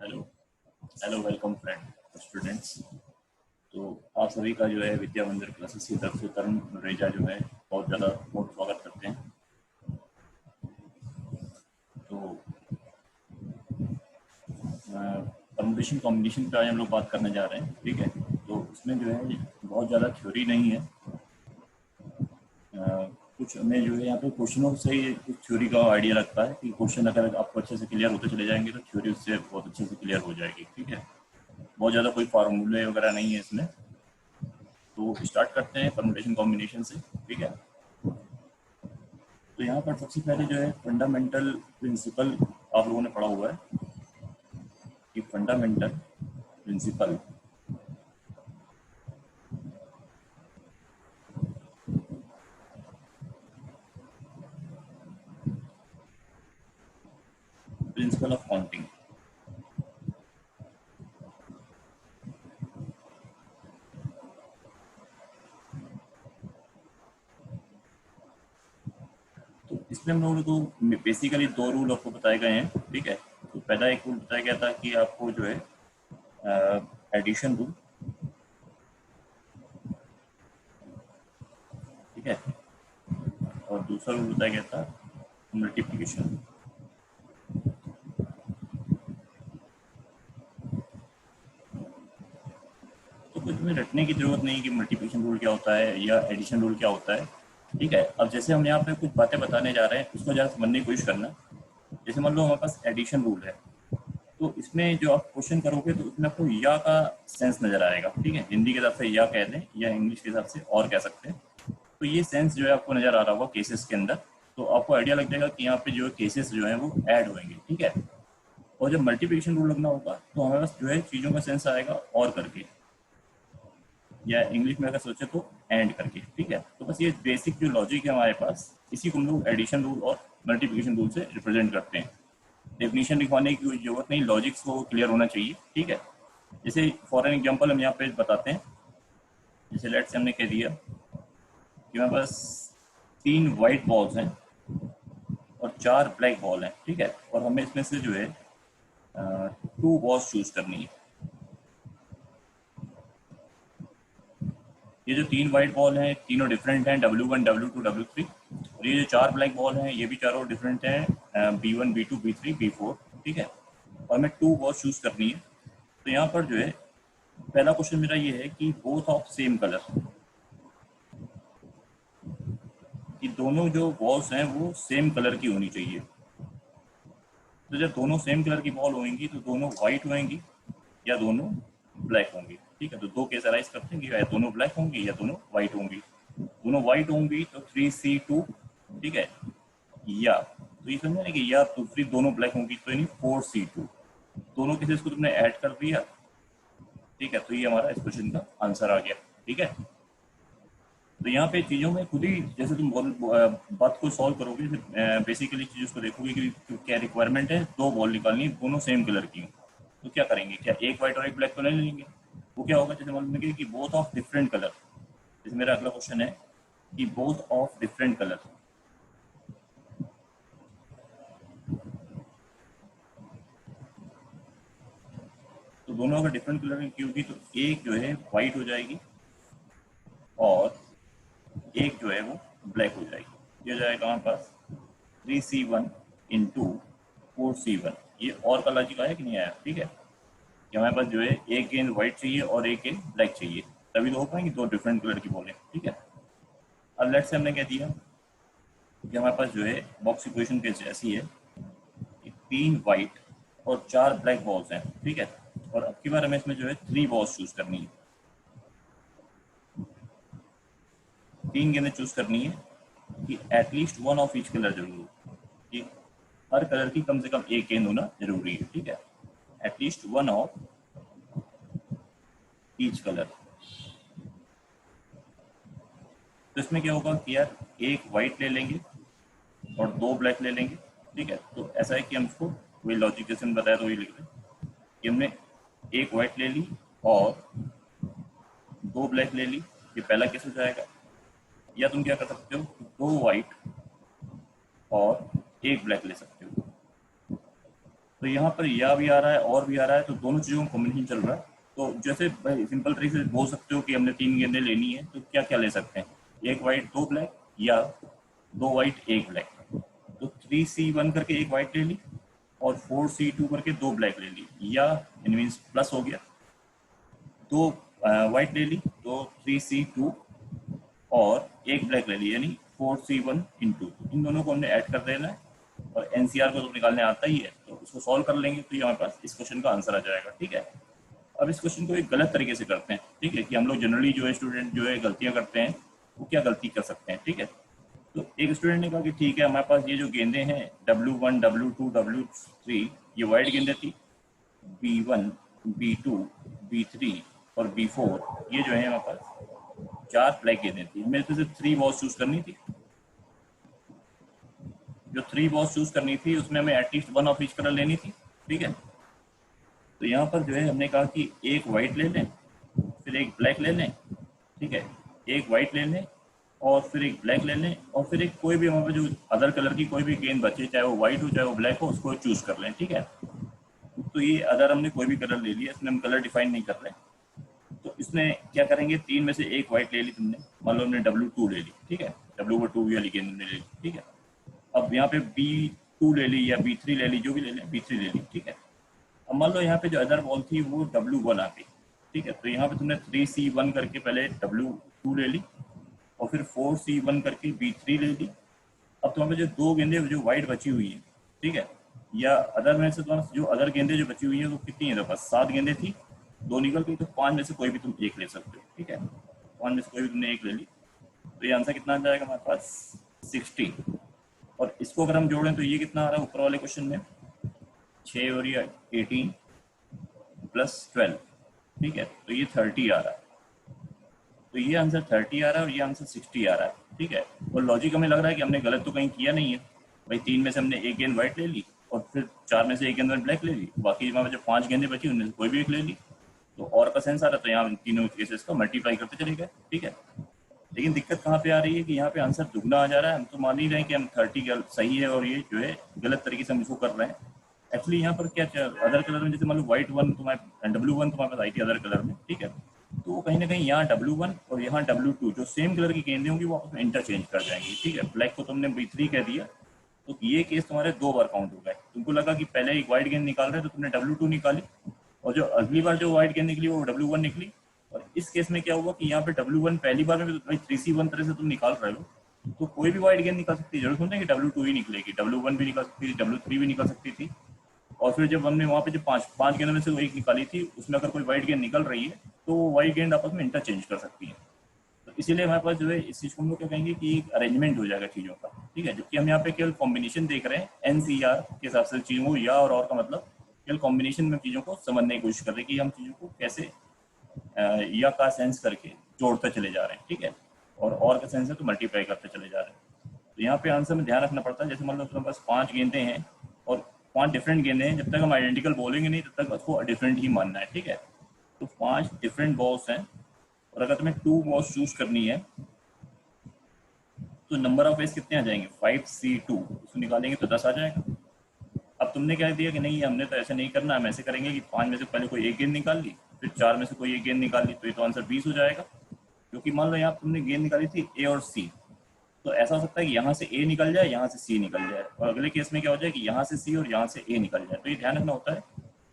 Hello hello welcome friend students. तो आप सभी का जो है विद्या मंदिर क्लासेस की तरफ से तरुण रेजा जो है बहुत ज़्यादा बहुत स्वागत करते हैं। तो परमुटेशन कॉम्बिनेशन पे आज हम लोग बात करने जा रहे हैं, ठीक है। तो इसमें जो है बहुत ज़्यादा थ्योरी नहीं है। कुछ हमें जो है यहाँ पे क्वेश्चनों से ही कुछ थ्योरी का आइडिया लगता है कि क्वेश्चन अगर आपको अच्छे से क्लियर होते चले जाएंगे तो थ्योरी उससे बहुत अच्छे से क्लियर हो जाएगी, ठीक है। बहुत ज़्यादा कोई फार्मूले वगैरह नहीं है इसमें। तो स्टार्ट करते हैं परमुटेशन कॉम्बिनेशन से, ठीक है। तो यहाँ पर सबसे पहले जो है फंडामेंटल प्रिंसिपल आप लोगों ने पढ़ा हुआ है कि fundamental principle principle of counting. तो इसमें हम लोगों को बेसिकली दो रूल आपको बताए गए हैं, ठीक है। तो पहला एक रूल बताया गया था कि आपको जो है एडिशन रूल, ठीक है, और दूसरा रूल बताया गया था मल्टीप्लिकेशन। तो कुछ में रटने की जरूरत नहीं कि मल्टीप्लिकेशन रूल क्या होता है या एडिशन रूल क्या होता है, ठीक है। अब जैसे हम यहाँ पे कुछ बातें बताने जा रहे हैं उसको ज़रा समझने की कोशिश करना। जैसे मान लो हमारे पास एडिशन रूल है, तो इसमें जो आप क्वेश्चन करोगे तो उसमें आपको या का सेंस नजर आएगा, ठीक है। हिंदी के हिसाब से या कह दें या इंग्लिश के हिसाब से और कह सकते हैं। तो ये सेंस जो है आपको नजर आ रहा होगा केसेस के अंदर। तो आपको आइडिया लग जाएगा कि यहाँ पे जो केसेस जो है वो ऐड होंगे, ठीक है। और जब मल्टीप्लिकेशन रूल लगना होगा तो हमारे पास जो है चीज़ों का सेंस आएगा और करके, या इंग्लिश में अगर सोचे तो एंड करके, ठीक है। तो बस ये बेसिक जो लॉजिक है हमारे पास, इसी को हम लोग एडिशन रूल और मल्टीप्लिकेशन रूल से रिप्रेजेंट करते हैं। डेफिनेशन लिखवाने की कोई जरूरत नहीं, लॉजिक्स को क्लियर होना चाहिए, ठीक है। जैसे फॉर एन एग्जांपल हम यहाँ पे बताते हैं। जैसे लेट्स से हमने कह दिया कि मेरे पास 3 वाइट बॉल्स हैं और 4 ब्लैक बॉल हैं, ठीक है। और हमें इसमें से जो है 2 बॉल्स चूज करनी है। ये जो 3 वाइट बॉल हैं तीनों डिफरेंट हैं, W1 W2 W3। और ये जो 4 ब्लैक बॉल हैं ये भी चारों डिफरेंट हैं, B1 B2 B3 B4, ठीक है। और हमें 2 बॉल्स चूज करनी है। तो यहाँ पर जो है पहला क्वेश्चन मेरा ये है कि बोथ ऑफ सेम कलर, कि दोनों जो बॉल्स हैं वो सेम कलर की होनी चाहिए। तो जब दोनों सेम कलर की बॉल होंगी तो दोनों वाइट होंगी या दोनों ब्लैक होंगी, ठीक है। तो दो केस अराइज करते हैं कि या दोनों ब्लैक होंगी या दोनों वाइट होंगी। दोनों वाइट होंगी तो 3C2, ठीक है। या तो ये समझे ना कि या दूसरी दोनों ब्लैक होंगी तो यानी 4C2। दोनों केसेस को तुमने ऐड कर दिया, ठीक है। तो ये हमारा इस क्वेश्चन का आंसर आ गया, ठीक है। तो यहाँ पे चीज़ों में खुद ही जैसे तुम बात को सॉल्व करोगे, बेसिकली चीज़ को देखोगे कि क्या रिक्वायरमेंट है, 2 बॉल निकालनी, दोनों सेम कलर की। तो क्या करेंगे, क्या एक वाइट और एक ब्लैक तो नहीं लेंगे। वो क्या होगा, जैसे मान लीजिए कि बोथ ऑफ डिफरेंट कलर। जैसे मेरा अगला क्वेश्चन है कि बोथ ऑफ डिफरेंट कलर। तो दोनों अगर डिफरेंट कलर की होगी तो एक जो है वाइट हो जाएगी और एक जो है वो ब्लैक हो जाएगी। ये हो जाएगा हमारे पास 3C1 इंटू 4C1। ये और का लॉजिक आया कि नहीं आया, ठीक है। कि हमारे पास जो है एक गेंद व्हाइट चाहिए और एक गेंद ब्लैक चाहिए, तभी तो हो पाएंगे दो डिफरेंट कलर की बॉलें, ठीक है। अब लेट्स से हमने कह दिया कि हमारे पास जो है बॉक्स इक्वेशन के ऐसी है कि 3 वाइट और 4 ब्लैक बॉल्स हैं, ठीक है। और अब की बार हमें इसमें जो है 3 बॉल्स चूज करनी है, 3 गेंदें चूज करनी है कि at least one of each colour जरूर हो, कि हर कलर की कम से कम एक गेंद होना जरूरी है, ठीक है। At least one of each colour. तो इसमें क्या होगा कि यार एक वाइट ले लेंगे और 2 ब्लैक ले लेंगे, ठीक है। तो ऐसा है कि हम इसको वही लॉजिक जैसे बताया तो वही लिख रहे हैं कि हमने एक वाइट ले ली और 2 ब्लैक ले ली। ये पहला केस हो जाएगा। या तुम क्या कर सकते हो, 2 वाइट और एक ब्लैक ले सकते हो। तो यहाँ पर या भी आ रहा है और भी आ रहा है, तो दोनों चीज़ों का कॉम्बिनेशन चल रहा है। तो जैसे भाई सिंपल तरीके से बोल सकते हो कि हमने 3 गेंदें लेनी है, तो क्या क्या ले सकते हैं, एक वाइट 2 ब्लैक, या 2 वाइट 1 ब्लैक। तो 3C1 करके एक वाइट ले ली, और 4C2 करके 2 ब्लैक ले ली, या इन मीन्स प्लस हो गया, 2 वाइट ले ली, तो 3C2 और एक ब्लैक ले ली, यानी 4C1 इंटू, इन दोनों को हमने ऐड कर देना है। और एनसीआर को तो निकालने आता ही है, तो इसको सॉल्व कर लेंगे तो ये हमारे पास इस क्वेश्चन का आंसर आ जाएगा। ठीक है, अब इस क्वेश्चन को एक गलत तरीके से करते हैं। ठीक है, कि हम लोग जनरली जो है स्टूडेंट जो है गलतियां करते हैं, वो क्या गलती कर सकते हैं। ठीक है, तो एक स्टूडेंट ने कहा कि ठीक है, हमारे पास ये जो गेंदे हैं W1 W2 W3, ये वाइट गेंदे थी, B1 B2 B3 और B4 ये जो है हमारे पास 4 ब्लैक गेंदे थी। मेरे को सिर्फ 3 बॉल्स चूज करनी थी। जो 3 बॉल्स चूज करनी थी उसमें हमें एटलीस्ट 1 ऑफ ईच कलर लेनी थी। ठीक है, तो यहाँ पर जो है हमने कहा कि एक वाइट ले लें, फिर एक ब्लैक ले लें। ठीक है, एक वाइट ले लें और फिर एक ब्लैक ले लें, और फिर एक कोई भी हमारे जो अदर कलर की कोई भी गेंद बचे, चाहे वो वाइट हो चाहे वो ब्लैक हो, उसको चूज कर लें। ठीक है, तो ये अदर हमने कोई भी कलर ले लिया, इसमें हम कलर डिफाइन नहीं कर रहे। तो इसमें क्या करेंगे, 3 में से एक वाइट ले ली तुमने, मान लो हमने W2 ले ली। ठीक है, W2 वाली गेंद हमने ले ली। ठीक है, अब यहाँ पे B2 ले ली या B3 ले ली, जो भी ले लें, B3 ले ली। ठीक है, अब मान लो यहाँ पे जो अदर बॉल थी वो W1 आ गई। ठीक है, तो यहाँ पे तुमने 3C1 करके पहले W2 ले ली, और फिर 4C1 करके B3 ले ली। अब तुम्हारे जो 2 गेंदे जो वाइट बची हुई है, ठीक है, या अदर में से तुम्हारे जो अदर गेंदे जो बची हुई है वो कितनी है, तो बस 7 गेंदे थी, 2 निकल गई, तो 5 में से कोई भी तुम एक ले सकते हो। ठीक है, 5 में से कोई भी तुमने एक ले ली, तो ये आंसर कितना आ जाएगा हमारे पास, 60। और इसको अगर हम जोड़ें तो ये कितना आ रहा है ऊपर वाले क्वेश्चन में, 6 और ये 18 प्लस 12। ठीक है, तो ये 30 आ रहा है। तो ये आंसर 30 आ रहा है और ये आंसर 60 आ रहा है। ठीक है, और लॉजिक हमें लग रहा है कि हमने गलत तो कहीं किया नहीं है। भाई 3 में से हमने एक गेंद व्हाइट ले ली, और फिर 4 में से एक गेंद ब्लैक ले ली, बाकी हमारे जो 5 गेंदें बची उनमें से कोई भी एक ले ली। तो और का सेंस आ रहा है, तो यहाँ तीनों केसेस का मल्टीप्लाई करते चले गए। ठीक है, लेकिन दिक्कत कहाँ पे आ रही है कि यहाँ पे आंसर दुगना आ जा रहा है। हम तो मान ही रहे हैं कि हम 30 सही है, और ये जो है गलत तरीके से हम इसको कर रहे हैं। एक्चुअली यहाँ पर क्या अदर कलर में, जैसे मान लो व्हाइट 1 तुम्हारे W1 तुम्हारे पास आई थी अदर कलर में। ठीक है, तो वो कहीं ना कहीं यहाँ W1 और यहाँ W2 जो सेम कलर की गेंदें होंगी वो आपस में इंटरचेंज कर जाएंगी। ठीक है, ब्लैक को तुमने B3 कह दिया, तो ये केस तुम्हारे 2 बार काउंट हो गए। तुमको लगा कि पहले एक व्हाइट गेंद निकाल रहे तो तुमने W2 निकाली, और जो अगली बार जो व्हाइट गेंद निकली वो W1 निकली। और इस केस में क्या हुआ कि यहाँ पे W1 पहली बार में 3C1 तरह से तुम निकाल रहे हो, तो कोई भी व्हाइट गेंद निकाल सकती है, जरूरत नहीं कि W2 ही निकलेगी, W1 भी निकाल सकती थी, W3 भी निकल सकती थी। और फिर जब हमने वहाँ पे जो पांच गेंदों में से एक निकाली थी, उसमें अगर कोई व्हाइट गेंद निकल रही है तो वो व्हाइट गेंद आपस में इंटरचेंज कर सकती है। तो इसीलिए हमारे पास जो है इस चीज़ को हम लोग क्या कहेंगे कि एक अरेंजमेंट हो जाएगा चीज़ों का। ठीक है, जबकि हम यहाँ पे केवल कॉम्बिनेशन देख रहे हैं, NCR के हिसाब से चीज़ों को, या और का मतलब केवल कॉम्बिनेशन में चीज़ों को समझने की कोशिश कर रहे हैं कि हम चीज़ों को कैसे या का सेंस करके जोड़ते चले जा रहे हैं। ठीक है, और का सेंस है तो मल्टीप्लाई करते चले जा रहे हैं। तो यहाँ पे आंसर में ध्यान रखना पड़ता है। जैसे मान लो तुम्हारे पास 5 गेंदें हैं और 5 डिफरेंट गेंदें हैं, जब तक हम आइडेंटिकल बोलेंगे नहीं तब तक उसको डिफरेंट ही मानना है। ठीक है, तो 5 डिफरेंट बॉल्स हैं, और अगर तुम्हें 2 बॉल्स चूज करनी है तो नंबर ऑफ वेज कितने आ जाएंगे, 5C2, उसको निकालेंगे तो 10 आ जाएगा। अब तुमने क्या दिया कि नहीं हमने तो ऐसे नहीं करना, हम ऐसे करेंगे कि 5 में से पहले कोई एक गेंद निकाल ली, फिर 4 में से कोई एक गेंद निकाल ली, तो ये तो आंसर 20 हो जाएगा। क्योंकि मान लो यहाँ तुमने गेंद निकाली थी A और C, तो ऐसा हो सकता है कि यहाँ से A निकल जाए, यहाँ से C निकल जाए, और अगले केस में क्या हो जाए कि यहाँ से C और यहाँ से A निकल जाए। तो ये ध्यान रखना होता है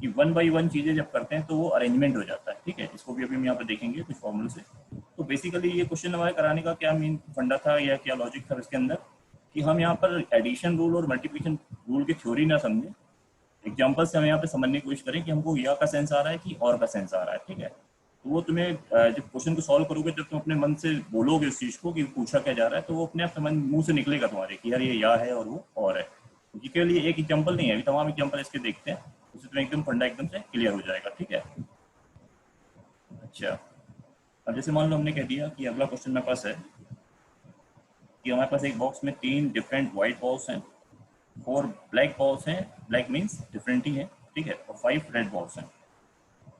कि 1 बाई 1 चीज़ें जब करते हैं तो वो अरेंजमेंट हो जाता है। ठीक है, इसको भी अभी हम यहाँ पे देखेंगे कुछ फॉर्मूले से। तो बेसिकली ये क्वेश्चन हमारे कराने का क्या मीन फंडा था या क्या लॉजिक था इसके अंदर, कि हम यहाँ पर एडिशन रूल और मल्टीप्लिकेशन रूल की थ्योरी ना समझें, एग्जाम्पल से हम यहाँ पे समझने की कोशिश करें कि हमको या का सेंस आ रहा है कि और का सेंस आ रहा है। ठीक है, तो वो तुम्हें जब क्वेश्चन को सॉल्व करोगे, जब तुम अपने मन से बोलोगे उस चीज को कि पूछा क्या जा रहा है, तो वो अपने आप समझ मुंह से निकलेगा तुम्हारे कि यार ये या है और वो और है। जी के लिए एक एग्जाम्पल नहीं है, अभी तमाम एग्जाम्पल इसके देखते हैं, उससे तुम्हें एकदम फंडा एकदम से क्लियर हो जाएगा। ठीक है, अच्छा, अब जैसे मान लो हमने कह दिया कि अगला क्वेश्चन मेरे पास है कि हमारे पास एक बॉक्स में 3 डिफरेंट व्हाइट बॉल्स हैं, 4 ब्लैक बॉल्स हैं, ब्लैक मीन्स डिफरेंट ही है। ठीक है, और 5 रेड बॉल्स हैं।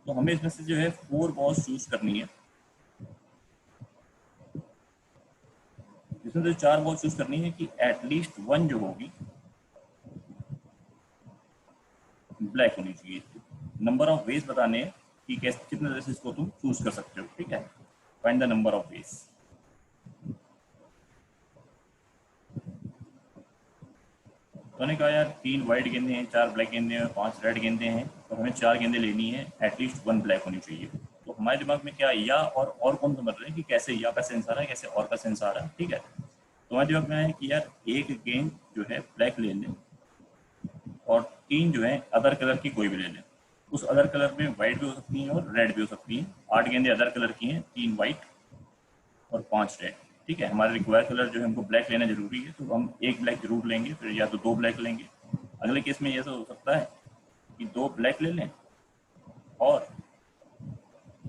तो हमें इसमें से जो है 4 बॉल्स चूज करनी है। इसमें तो 4 बॉल चूज करनी है कि एटलीस्ट 1 जो होगी ब्लैक होनी चाहिए। नंबर ऑफ वेज बताने हैं कि कैसे कितने तरह से इसको तुम चूज कर सकते हो, ठीक है। Find the number of ways. तो ने कहा यार 3 वाइट गेंदे हैं, 4 ब्लैक गेंदे हैं, 5 रेड गेंदे हैं, तो हमें 4 गेंदे लेनी है, एटलीस्ट 1 ब्लैक होनी चाहिए। तो हमारे दिमाग में क्या या और कौन समझ रहे हैं कि कैसे या का सेंस आ रहा है, कैसे और का सेंस आ रहा है, ठीक है। तो हमारे दिमाग में है कि यार एक गेंद जो है ब्लैक ले लें और 3 जो है अदर कलर की कोई भी ले लें। उस अदर कलर में वाइट भी हो सकती हैं और रेड भी हो सकती हैं। 8 गेंदे अदर कलर की हैं, 3 वाइट और 5 रेड, ठीक है। हमारे रिक्वायर कलर जो है हमको ब्लैक लेना जरूरी है, तो हम एक ब्लैक जरूर लेंगे, फिर या तो 2 ब्लैक लेंगे। अगले केस में ऐसा हो सकता है कि 2 ब्लैक ले लें और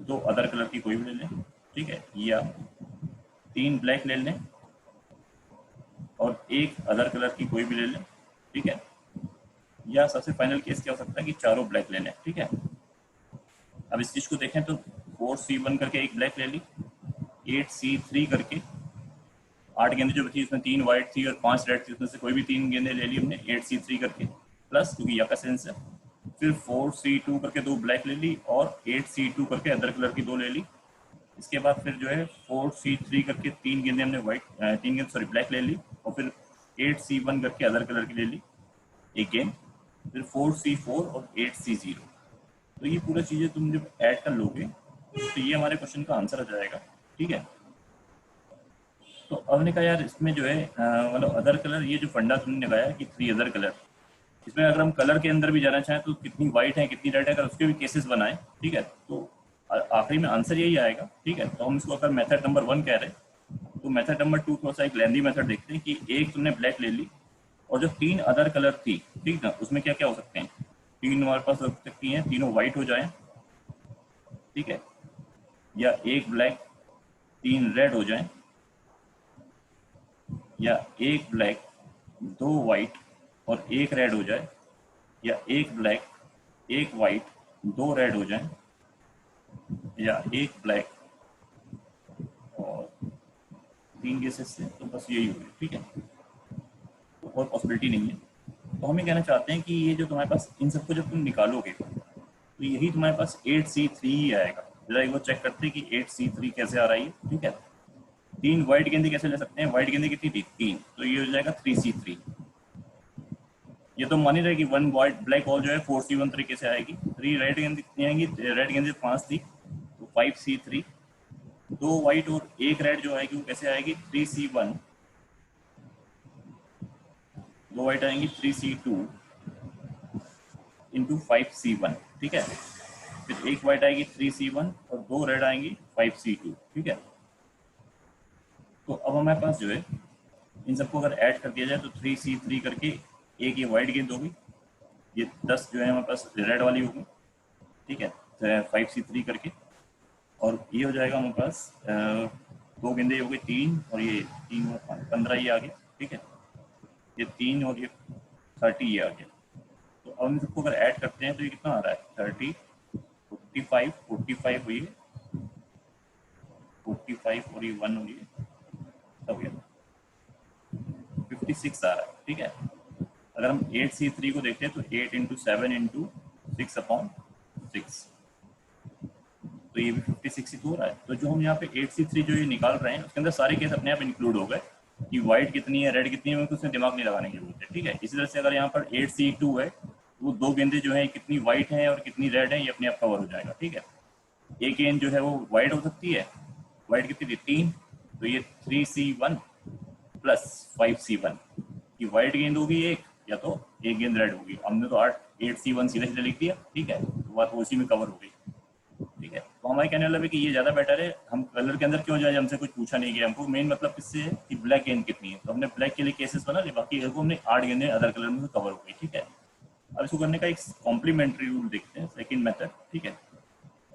2 अदर कलर की कोई भी ले लें, ठीक है, या 3 ब्लैक ले लें और 1 अदर कलर की कोई भी ले लें, ठीक है। या सबसे फाइनल केस क्या हो सकता है कि चारों ब्लैक ले लें, ठीक है। अब इस चीज को देखें तो 4C1 करके एक ब्लैक ले ली, 8C3 करके 8 गेंदे जो बची उसमें 3 वाइट थी और 5 रेड थी, उसमें से कोई भी 3 गेंदे ले ली हमने 8C3 करके, प्लस क्योंकि या का सेंस है। फिर 4C2 करके 2 ब्लैक ले ली और 8C2 करके अदर कलर की 2 ले ली। इसके बाद फिर जो है 4C3 करके 3 गेंदे हमने ब्लैक ले ली और फिर 8C1 करके अदर कलर की ले ली एक गेंद, फिर 4C4 और 8C0। तो ये पूरा चीज़ें तुम जब ऐड कर लोगे तो ये हमारे क्वेश्चन का आंसर आ जाएगा, ठीक है। तो अब ने कहा यार इसमें जो है मतलब अदर कलर, ये जो फंडा तुमने लगाया कि 3 अदर कलर, इसमें अगर हम कलर के अंदर भी जाना चाहें तो कितनी वाइट है कितनी रेड है, अगर उसके भी केसेस बनाए, ठीक है, तो आखिरी में आंसर यही आएगा, ठीक है। तो हम इसको अगर मेथड नंबर 1 कह रहे हैं तो मेथड नंबर 2 थोड़ा सा एक लेंदी मेथड देखते हैं कि एक तुमने ब्लैक ले ली और जो 3 अदर कलर थी, ठीक ना, उसमें क्या क्या हो सकते हैं। 3 हमारे पास हो सकती हैं, तीनों वाइट हो जाए, ठीक है, या एक ब्लैक 3 रेड हो जाए, या एक ब्लैक 2 वाइट और एक रेड हो जाए, या एक ब्लैक 1 वाइट 2 रेड हो जाए, या एक ब्लैक और 3 केसेस से, तो बस यही हो गया, ठीक है। तो और पॉसिबिलिटी नहीं है। तो हम ये कहना चाहते हैं कि ये जो तुम्हारे पास इन सबको जब तुम निकालोगे तो यही तुम्हारे पास 8C3 ही आएगा। जरा एक बार चेक करते हैं कि 8C3 कैसे आ रहा है, ठीक है। 3 वाइट गेंदे कैसे ले सकते हैं, वाइट गेंदे कितनी थी 3, तो ये हो जाएगा 3C3। ये तो मान ही रहे कि 1 वाइट ब्लैक बॉल जो है 4C1 तरीके से आएगी। 3 रेड गेंदे कितनी आएंगी, रेड गेंदे 5 थी तो 5C3। 2 वाइट और 1 रेड जो आएगी वो कैसे आएगी 3C1। 2 वाइट आएंगी 3C2 इंटू 5C1, ठीक है। फिर 1 वाइट आएगी 3C1 और 2 रेड आएंगी 5C2, ठीक है। तो अब हमारे पास जो है इन सबको अगर ऐड कर दिया जाए तो 3C3 करके एक ये वाइट गेंद होगी, ये 10 जो है हमारे पास रेड वाली होगी, ठीक है, 5C3 करके, और ये हो जाएगा हमारे पास 2 गेंदे हो गई 3 और ये 3 और 15 ये आ गया, ठीक है। ये 3 और ये 30 ये आ गया। तो अब हम सबको अगर ऐड करते हैं तो ये कितना आ रहा है 30, 45, 45 हुई, 45 और ये 1 हुई, हो गया 56 आ रहा है, ठीक है। अगर हम 8C3 को देखते हैं तो 8 इंटू 7 इंटू 6/6, तो ये भी 56 ही तो हो रहा है। तो जो हम यहाँ पे 8C3 जो ये निकाल रहे हैं उसके अंदर सारे केस अपने आप इंक्लूड हो गए कि व्हाइट कितनी है रेड कितनी है, उसमें दिमाग नहीं लगाने की जरूरत है, ठीक है। इसी तरह से अगर यहाँ पर 8C2 है तो वो 2 गेंदे जो है कितनी व्हाइट है और कितनी रेड है ये अपने आप कवर हो जाएगा, ठीक है। एक गेंद जो है वो व्हाइट हो सकती है, व्हाइट कितनी थी 3, तो ये 3C1 प्लस 5C1 की व्हाइट गेंद होगी एक, या तो एक गेंद रेड होगी। हमने तो 8C1 सीधे सीधे लिख दिया, ठीक है, तो बात उसी में कवर हो गई, ठीक है। तो हमारे कहने वाला है कि ये ज़्यादा बेटर है। हम कलर के अंदर क्यों जाए, हमसे कुछ पूछा नहीं गया, हमको मेन मतलब किससे है कि ब्लैक गेंद कितनी है, तो हमने ब्लैक के लिए केसेस बना लिए, बाकी हमने 8 गेंदें अदर कलर में कवर हो गई, ठीक है। अब इसको करने का एक कॉम्प्लीमेंट्री रूल देखते हैं, सेकेंड मेथड, ठीक है।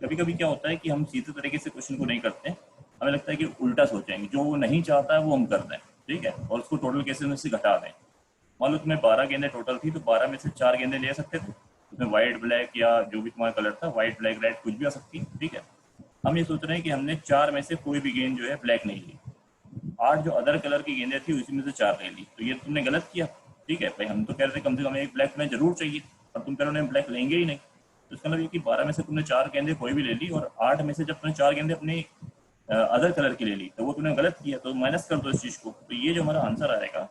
कभी कभी क्या होता है कि हम सीधे तरीके से क्वेश्चन को नहीं करते, हमें लगता है कि उल्टा सोचेंगे, जो वो नहीं चाहता है वो हम कर दें, ठीक है, और उसको टोटल केसेस में से घटा दें। मान लो तुम्हें 12 गेंदें टोटल थी तो 12 में से 4 गेंदें ले सकते थे, उसमें व्हाइट ब्लैक या जो भी तुम्हारा कलर था, व्हाइट ब्लैक रेड कुछ भी आ सकती, ठीक है। हम ये सोच रहे हैं कि हमने 4 में से कोई भी गेंद जो है ब्लैक नहीं ली, 8 जो अदर कलर की गेंदें थी उसी में से 4 ले ली, तो ये तुमने गलत किया, ठीक है भाई। हम तो कह रहे थे कम से कम एक ब्लैक में जरूर चाहिए, अब तुम कह रहे हो ब्लैक लेंगे ही नहीं, तो इसका मतलब ये कि 12 में से तुमने 4 गेंदें कोई भी ले ली और 8 में से जब तुमने 4 गेंदें अपनी अदर कलर की ले ली तो वो तुमने गलत किया, तो माइनस कर दो इस चीज को। तो ये जो हमारा आंसर आएगा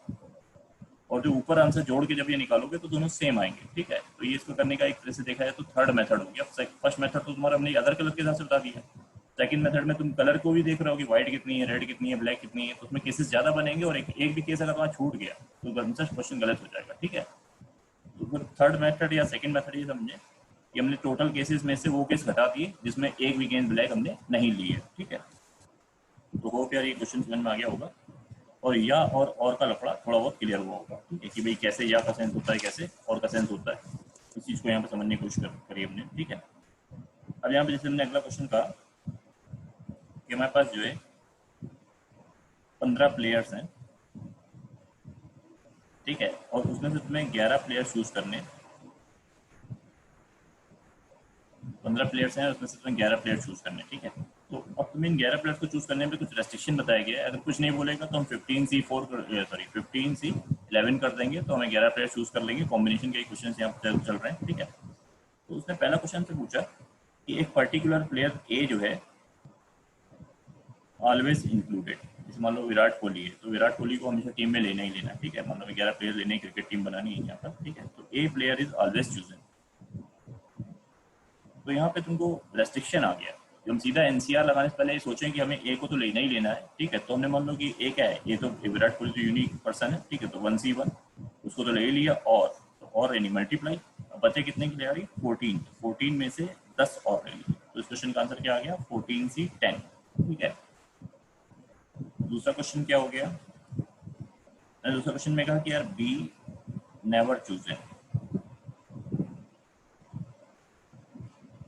और जो ऊपर आंसर जोड़ के जब ये निकालोगे तो दोनों सेम आएंगे, ठीक है। तो ये इसको करने का एक तरह से देखा जाए तो थर्ड मेथड हो गया। फर्स्ट मेथड तो तुम्हारा हमने अदर कलर के हिसाब से बता दिया। सेकंड मेथड में तुम कलर को भी देख रहे हो कि व्हाइट कितनी है, रेड कितनी है, ब्लैक कितनी है, तो उसमें केसेस ज्यादा बनेंगे और एक भी केस अगर वहाँ छूट गया तो आंसर क्वेश्चन गलत हो जाएगा, ठीक है। तो फिर थर्ड मेथड या सेकंड मेथड ये समझे कि हमने टोटल केसेस में से वो केस घटा दिए जिसमें एक भी गेंद ब्लैक हमने नहीं ली है, ठीक है। तो होप यार ये क्वेश्चन समझ में आ गया होगा और या और का लफड़ा थोड़ा बहुत क्लियर हुआ होगा, ठीक है, कि भाई कैसे या का सेंस होता है, कैसे और का सेंस होता है। इस चीज़ को यहाँ पे समझने की कोशिश करी हमने, ठीक है। अब यहाँ पे जैसे हमने अगला क्वेश्चन कहा कि हमारे पास जो है 15 प्लेयर्स हैं, ठीक है, और उसमें से तुम्हें 11 प्लेयर चूज करने, 15 प्लेयर्स हैं उसमें से तुम्हें 11 प्लेयर चूज करने, ठीक है। तो अब तुम्हें इन 11 प्लेयर्स को चूज करने में कुछ रेस्ट्रिक्शन बताया गया है। अगर कुछ नहीं बोलेगा तो हम 15C11 कर देंगे, तो हमें 11 प्लेयर चूज कर लेंगे। कॉम्बिनेशन के क्वेश्चन यहाँ पर चल रहे हैं, ठीक है। तो उसने पहला क्वेश्चन से पूछा कि एक पर्टिकुलर प्लेयर ए जो है ऑलवेज इंक्लूडेड, जैसे मान लो विराट कोहली है तो विराट कोहली को हमेशा टीम में लेना ही लेना, ठीक है। मान लो 11 प्लेयर लेने, क्रिकेट टीम बनानी है यहाँ पर, ठीक है। तो ए प्लेयर इज ऑलवेज चूजन। तो यहाँ पे तुमको रेस्ट्रिक्शन आ गया। हम सीधा एनसीआर लगाने से पहले ये सोचें कि हमें ए को तो लेना ही लेना है, ठीक है। तो हमने मान लो कि ए क्या है, ये तो विराट कोहली तो यूनिक पर्सन है, ठीक है। तो 1C1 उसको तो ले ही लिया और यानी मल्टीप्लाई, बचे कितने की ले आ रही 14, 14 में से 10 और ले लिए। तो इस क्वेश्चन का आंसर क्या आ गया 14C10, ठीक है। दूसरा क्वेश्चन क्या हो गया, दूसरा क्वेश्चन में कहा कि यार be never chosen.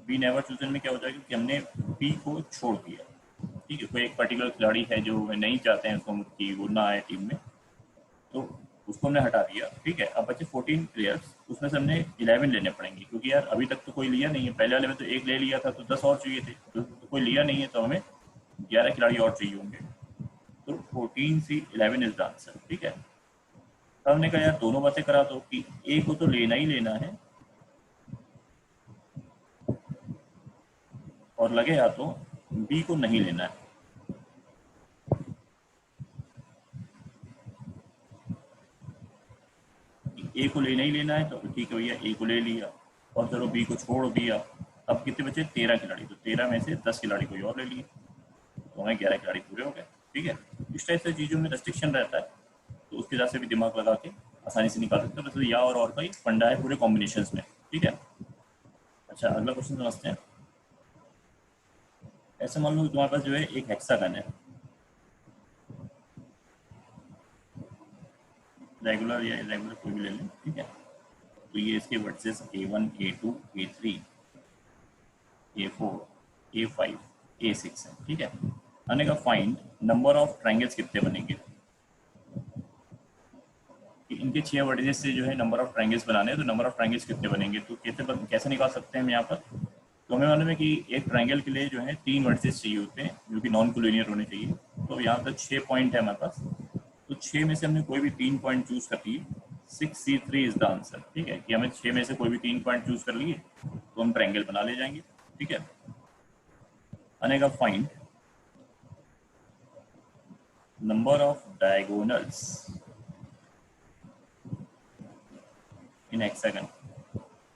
Be never chosen में क्या हो जाएगा कि हमने बी को छोड़ दिया, ठीक है। कोई एक पर्टिकुलर खिलाड़ी है जो नहीं चाहते हैं उसको कि वो ना आए टीम में, तो उसको हमने हटा दिया, ठीक है। अब बचे 14 प्लेयर्स, उसमें से हमने 11 लेने पड़ेंगे क्योंकि यार अभी तक तो कोई लिया नहीं है। पहले वाले में तो एक ले लिया था तो 10 और चाहिए थे, तो कोई लिया नहीं है तो हमें 11 खिलाड़ी और चाहिए होंगे। तो 14C11 इज द आंसर, ठीक है। तब हमने कहा यार दोनों बातें करा दो कि ए को तो लेना ही लेना है और लगे हाथों बी को नहीं लेना है। ए को लेना ही लेना है तो ठीक है भैया, ए को ले लिया और चलो बी को छोड़ दिया। अब कितने बचे 13 खिलाड़ी, तो 13 में से 10 खिलाड़ी कोई और ले लिए, तो हमें 11 खिलाड़ी पूरे हो गए, ठीक है। इस टाइप से चीज़ों में रेस्ट्रिक्शन रहता है तो उसके हिसाब से भी दिमाग लगा के आसानी से निकाल सकते हैं। तो या और का ही फंडा है पूरे कॉम्बिनेशन में, ठीक है। अच्छा अगला क्वेश्चन समझते हैं। ऐसे मान लो तुम्हारे पास जो है एक हेक्सागन है, रेगुलर या इरेगुलर कोई भी ले लें, ठीक है। तो ये इसके versus A1 A2 A3 A4 A5 A6 है, ठीक है। आने का फाइंड नंबर ऑफ ट्रायंगल्स कितने बनेंगे। इनके 6 वर्टिसेस से जो है नंबर ऑफ ट्रायंगल्स बनाने हैं, तो नंबर ऑफ ट्रायंगल्स कितने बनेंगे, तो कैसे निकाल सकते हैं हम यहाँ पर। तो हमें मालूम है कि एक ट्रायंगल के लिए जो है 3 वर्टिसेस चाहिए होते हैं जो कि नॉन कोलिनियर होने चाहिए। तो यहाँ पर 6 पॉइंट है हमारे पास, तो 6 में से हमने कोई भी 3 पॉइंट चूज कर लिए। 6C3 इज द आंसर, ठीक है। कि हमें 6 में से कोई भी 3 पॉइंट चूज कर लिए तो हम ट्रायंगल बना ले जाएंगे, ठीक है। आने का find number of diagonals in hexagon,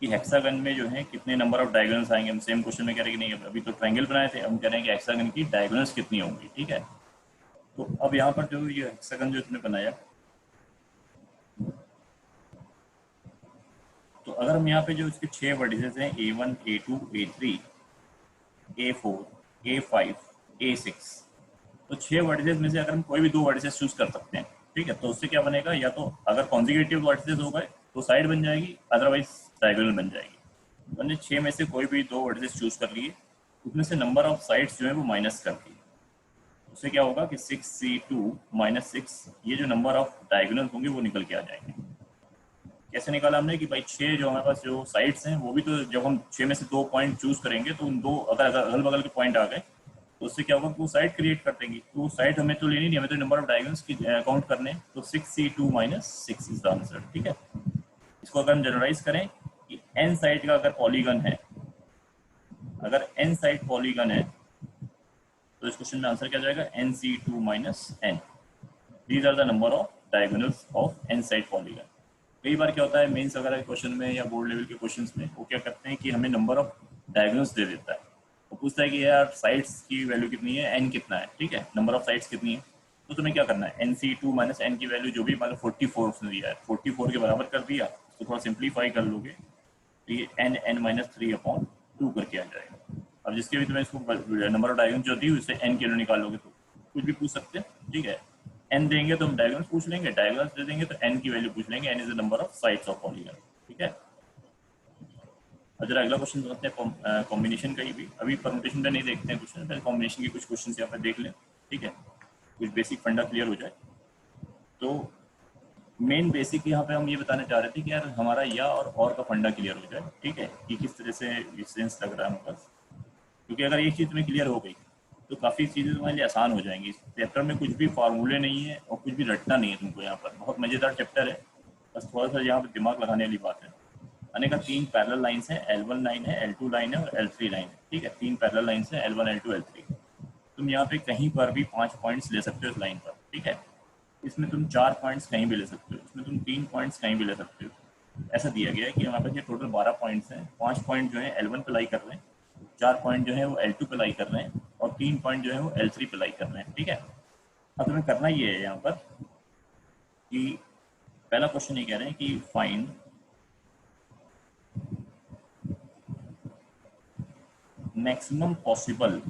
कि हेक्सागन में जो है कितने नंबर ऑफ डायगोनल्स आएंगे। हम सेम क्वेश्चन में कह रहे हैं कि नहीं अभी तो ट्रायंगल बनाए थे, हम कह रहे हैं कि हेक्सागन की डायगोनल्स कितनी होंगी, ठीक है। तो अब यहाँ पर जो ये हेक्सागन जो इसने बनाया, तो अगर हम यहाँ पे जो इसके 6 वर्टिसेस हैं A1 A2 A3 A4 A5 A6, तो 6 वर्टिसेस में से अगर हम कोई भी 2 वर्टिसेस चूज कर सकते हैं, ठीक है। तो उससे क्या बनेगा, या तो अगर कॉन्जिक्यूटिव वर्टिसेस हो गए तो साइड बन जाएगी, अदरवाइज डायगोनल बन जाएगी। हमने 6 में से कोई भी 2 वर्टिसेस चूज कर लिए, उसमें से नंबर ऑफ साइड्स जो है वो माइनस कर दिए। उससे क्या होगा कि 6C2 - 6, ये जो नंबर ऑफ डायगोनल होंगे वो निकल के आ जाएंगे। कैसे निकाला हमने कि भाई 6 जो हमारे पास जो साइड्स हैं वो भी, तो जब हम 6 में से 2 पॉइंट चूज करेंगे तो उन 2 अगर अगल बगल के पॉइंट आ गए तो उससे क्या होगा कि वो साइड क्रिएट कर देंगी। तो साइड हमें तो लेनी नहीं, हमें तो नंबर ऑफ डायगोनल्स की काउंट करने। तो 6C2 - 6 इज द आंसर, ठीक है। इसको अगर हम जनरलाइज करें कि n साइड का अगर पॉलीगन है, अगर n साइड पॉलीगन है तो इस क्वेश्चन में आंसर क्या जाएगा, nc2 minus n। These are the number of diagonals of n side polygon. कई बार क्या होता है मेंस वगैरह के क्वेश्चन में या बोर्ड लेवल के क्वेश्चंस में वो क्या करते हैं कि हमें नंबर ऑफ डायगोनल्स दे देता है, वो पूछता है कि यार साइड्स की वैल्यू कितनी है, n कितना है, ठीक है, नंबर ऑफ साइड्स कितनी है। तो तुम्हें क्या करना है, nc2 माइनस n की वैल्यू जो भी मतलब 44 उसने दिया है 44 के बराबर कर दिया, तो थोड़ा सिंप्लीफाई कर लोगे तो ये n माइनस 3/2 करके आ जाएगा। अब जिसके भी तुम्हें इसको नंबर ऑफ डायगोनल्स जो दी उससे n की वैल्यू निकालोगे तो कुछ भी पूछ सकते हैं, ठीक है। n देंगे तो हम डायगोनल्स पूछ लेंगे, डायगोनल्स दे देंगे तो n की वैल्यू पूछ लेंगे, n is the number of sides of polygon, ठीक है। अब जरा अगला क्वेश्चन समझते हैं कॉम्बिनेशन का ही भी, अभी परमुटेशन पे नहीं देखते हैं क्वेश्चन, पहले कॉम्बिनेशन के कुछ क्वेश्चन यहाँ पे देख लें, ठीक है, कुछ बेसिक फंडा क्लियर हो जाए। तो मेन बेसिक यहाँ पे हम ये बताना चाह रहे थे कि यार हमारा या और का फंडा क्लियर हो जाए, ठीक है, कि किस तरह से डिस्टेंस लग रहा है हमारे पास। क्योंकि अगर ये चीज़ तुम्हें क्लियर हो गई तो काफ़ी चीज़ें तुम्हारे लिए आसान हो जाएंगी। इस चैप्टर में कुछ भी फार्मूले नहीं है और कुछ भी रटना नहीं है तुमको, यहाँ पर बहुत मज़ेदार चैप्टर है, बस थोड़ा सा यहाँ पर दिमाग लगाने वाली बात है। आने का 3 पैरेलल लाइन्स हैं, L1 लाइन है, L2 लाइन है और L3 लाइन है, ठीक है, 3 पैरेलल लाइन्स हैं, L1 L2 L3। तुम यहाँ पे कहीं पर भी 5 पॉइंट्स ले सकते हो इस लाइन पर, ठीक है। इसमें तुम 4 पॉइंट्स कहीं भी ले सकते हो, इसमें तुम 3 पॉइंट्स कहीं भी ले सकते हो। ऐसा दिया गया है कि हमारे पास ये टोटल 12 पॉइंट्स हैं, 5 पॉइंट जो है L1 पे लाई कर रहे हैं, 4 पॉइंट जो है वो L2 पे लाई कर रहे हैं और 3 पॉइंट जो है वो L3 पे लाई कर रहे हैं, ठीक है। अब तुम्हें करना ये है यहाँ पर कि पहला क्वेश्चन ये कह रहे हैं कि फाइंड मैक्सिमम पॉसिबल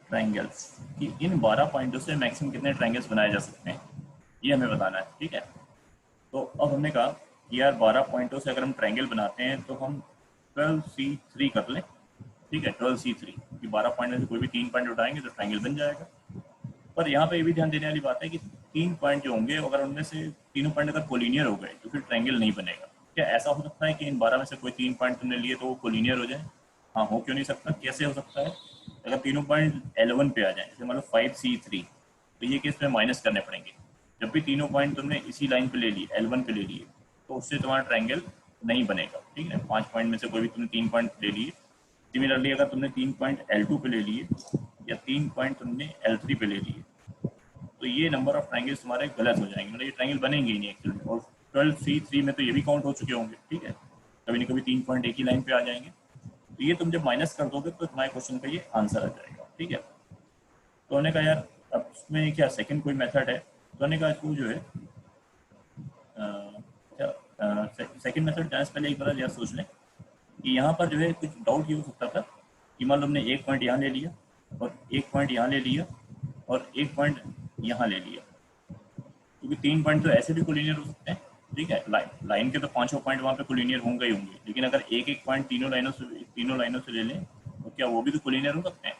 ट्रायंगल्स, कि इन 12 पॉइंटों से मैक्सिमम कितने ट्रायंगल्स बनाए जा सकते हैं, ये हमें बताना है, ठीक है। तो अब हमने कहा कि यार 12 पॉइंटों से अगर हम ट्रायंगल बनाते हैं तो हम 12C3 कर लें, ठीक है, 12C3 कि 12 पॉइंट में से कोई भी 3 पॉइंट उठाएंगे तो ट्रायंगल बन जाएगा। पर यहाँ पे ये भी ध्यान देने वाली बात है कि 3 पॉइंट जो होंगे अगर उनमें से तीनों पॉइंट अगर कोलिनियर हो गए तो फिर ट्रायंगल नहीं बनेगा। क्या ऐसा हो सकता है कि इन 12 में से कोई 3 पॉइंट तुमने लिए तो वो कोलिनियर हो जाए? हाँ, हो क्यों नहीं सकता, कैसे हो सकता है? अगर तीनों पॉइंट L1 पे आ जाए, जैसे मतलब 5C3, तो ये केस में माइनस करने पड़ेंगे। जब भी तीनों पॉइंट तुमने इसी लाइन पे ले लिए, L1 पे ले लिए, तो उससे तुम्हारा ट्रायंगल नहीं बनेगा, ठीक है। 5 पॉइंट में से कोई भी तुमने 3 पॉइंट ले लिए। सिमिलरली अगर तुमने 3 पॉइंट L2 पे ले लिए या 3 पॉइंट तुमने L3 पे ले लिए तो ये नंबर ऑफ ट्रायंगल्स तुम्हारे गलत हो जाएंगे, मतलब ये ट्रायंगल बनेंगे ही नहीं एक्चुअली। और 12C3 में तो ये भी काउंट हो चुके होंगे, ठीक है, कभी ना कभी 3 पॉइंट एक ही लाइन पे आ जाएंगे। तो ये तुम जब माइनस कर दोगे तो तुम्हारे क्वेश्चन का ये आंसर आ जाएगा, ठीक है। तो हमने कहा यार अब इसमें क्या सेकंड कोई मेथड है, तो हमने कहा इसको जो है सेकंड मेथड जाने से पहले एक बार यार सोच लें कि यहाँ पर जो है कुछ डाउट ये हो सकता था कि मान लो हमने एक पॉइंट यहाँ ले लिया और एक पॉइंट यहाँ ले लिया और एक पॉइंट यहाँ ले लिया, क्योंकि 3 पॉइंट तो ऐसे भी कोलिनियर हो सकते हैं, ठीक है। लाइन के तो 5 पॉइंट वहाँ पे कोलिनियर होंगे ही होंगे, लेकिन अगर एक एक पॉइंट तीनों लाइनों से ले लें तो क्या वो भी तो कोलिनियर हो सकते हैं।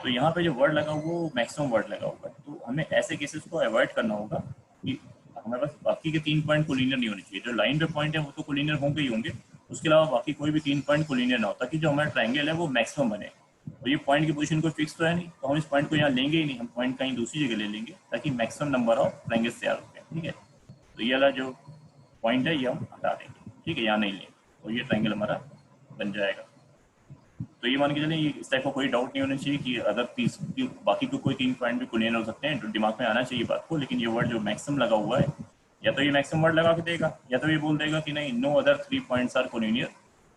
तो यहाँ पे जो वर्ड लगा वो मैक्सिमम वर्ड लगा होगा, तो हमें ऐसे केसेस को अवॉइड करना होगा कि हमारे पास बाकी के 3 पॉइंट कोलिनियर नहीं होने चाहिए। जो लाइन पे पॉइंट है वो तो कोलिनियर होंगे ही होंगे, उसके अलावा बाकी कोई भी 3 पॉइंट कोलिनियर ना हो, ताकि जो हमारा ट्रायंगल है वो मैक्सिमम बने। और ये पॉइंट की पोजीशन कोई फिक्स तो है नहीं, तो हम इस पॉइंट को यहाँ लेंगे ही नहीं, हम पॉइंट कहीं दूसरी जगह ले लेंगे ताकि मैक्सिमम नंबर ऑफ ट्रायंगल्स तैयार होते हैं, ठीक है। तो ये वाला जो पॉइंट है ये हम हटा देंगे, ठीक है, यहाँ नहीं लेंगे, तो ये ट्रायंगल हमारा बन जाएगा। तो ये मान के चलें, ये इस टाइप का कोई डाउट नहीं होना चाहिए कि अगर बाकी को कोई 3 पॉइंट भी कोलिनियर हो सकते हैं, तो दिमाग में आना चाहिए बात को। लेकिन ये वर्ड जो मैक्सिमम लगा हुआ है, या तो ये मैक्सिमम वर्ड लगा के देगा या तो ये बोल देगा कि नहीं, no other 3 points are collinear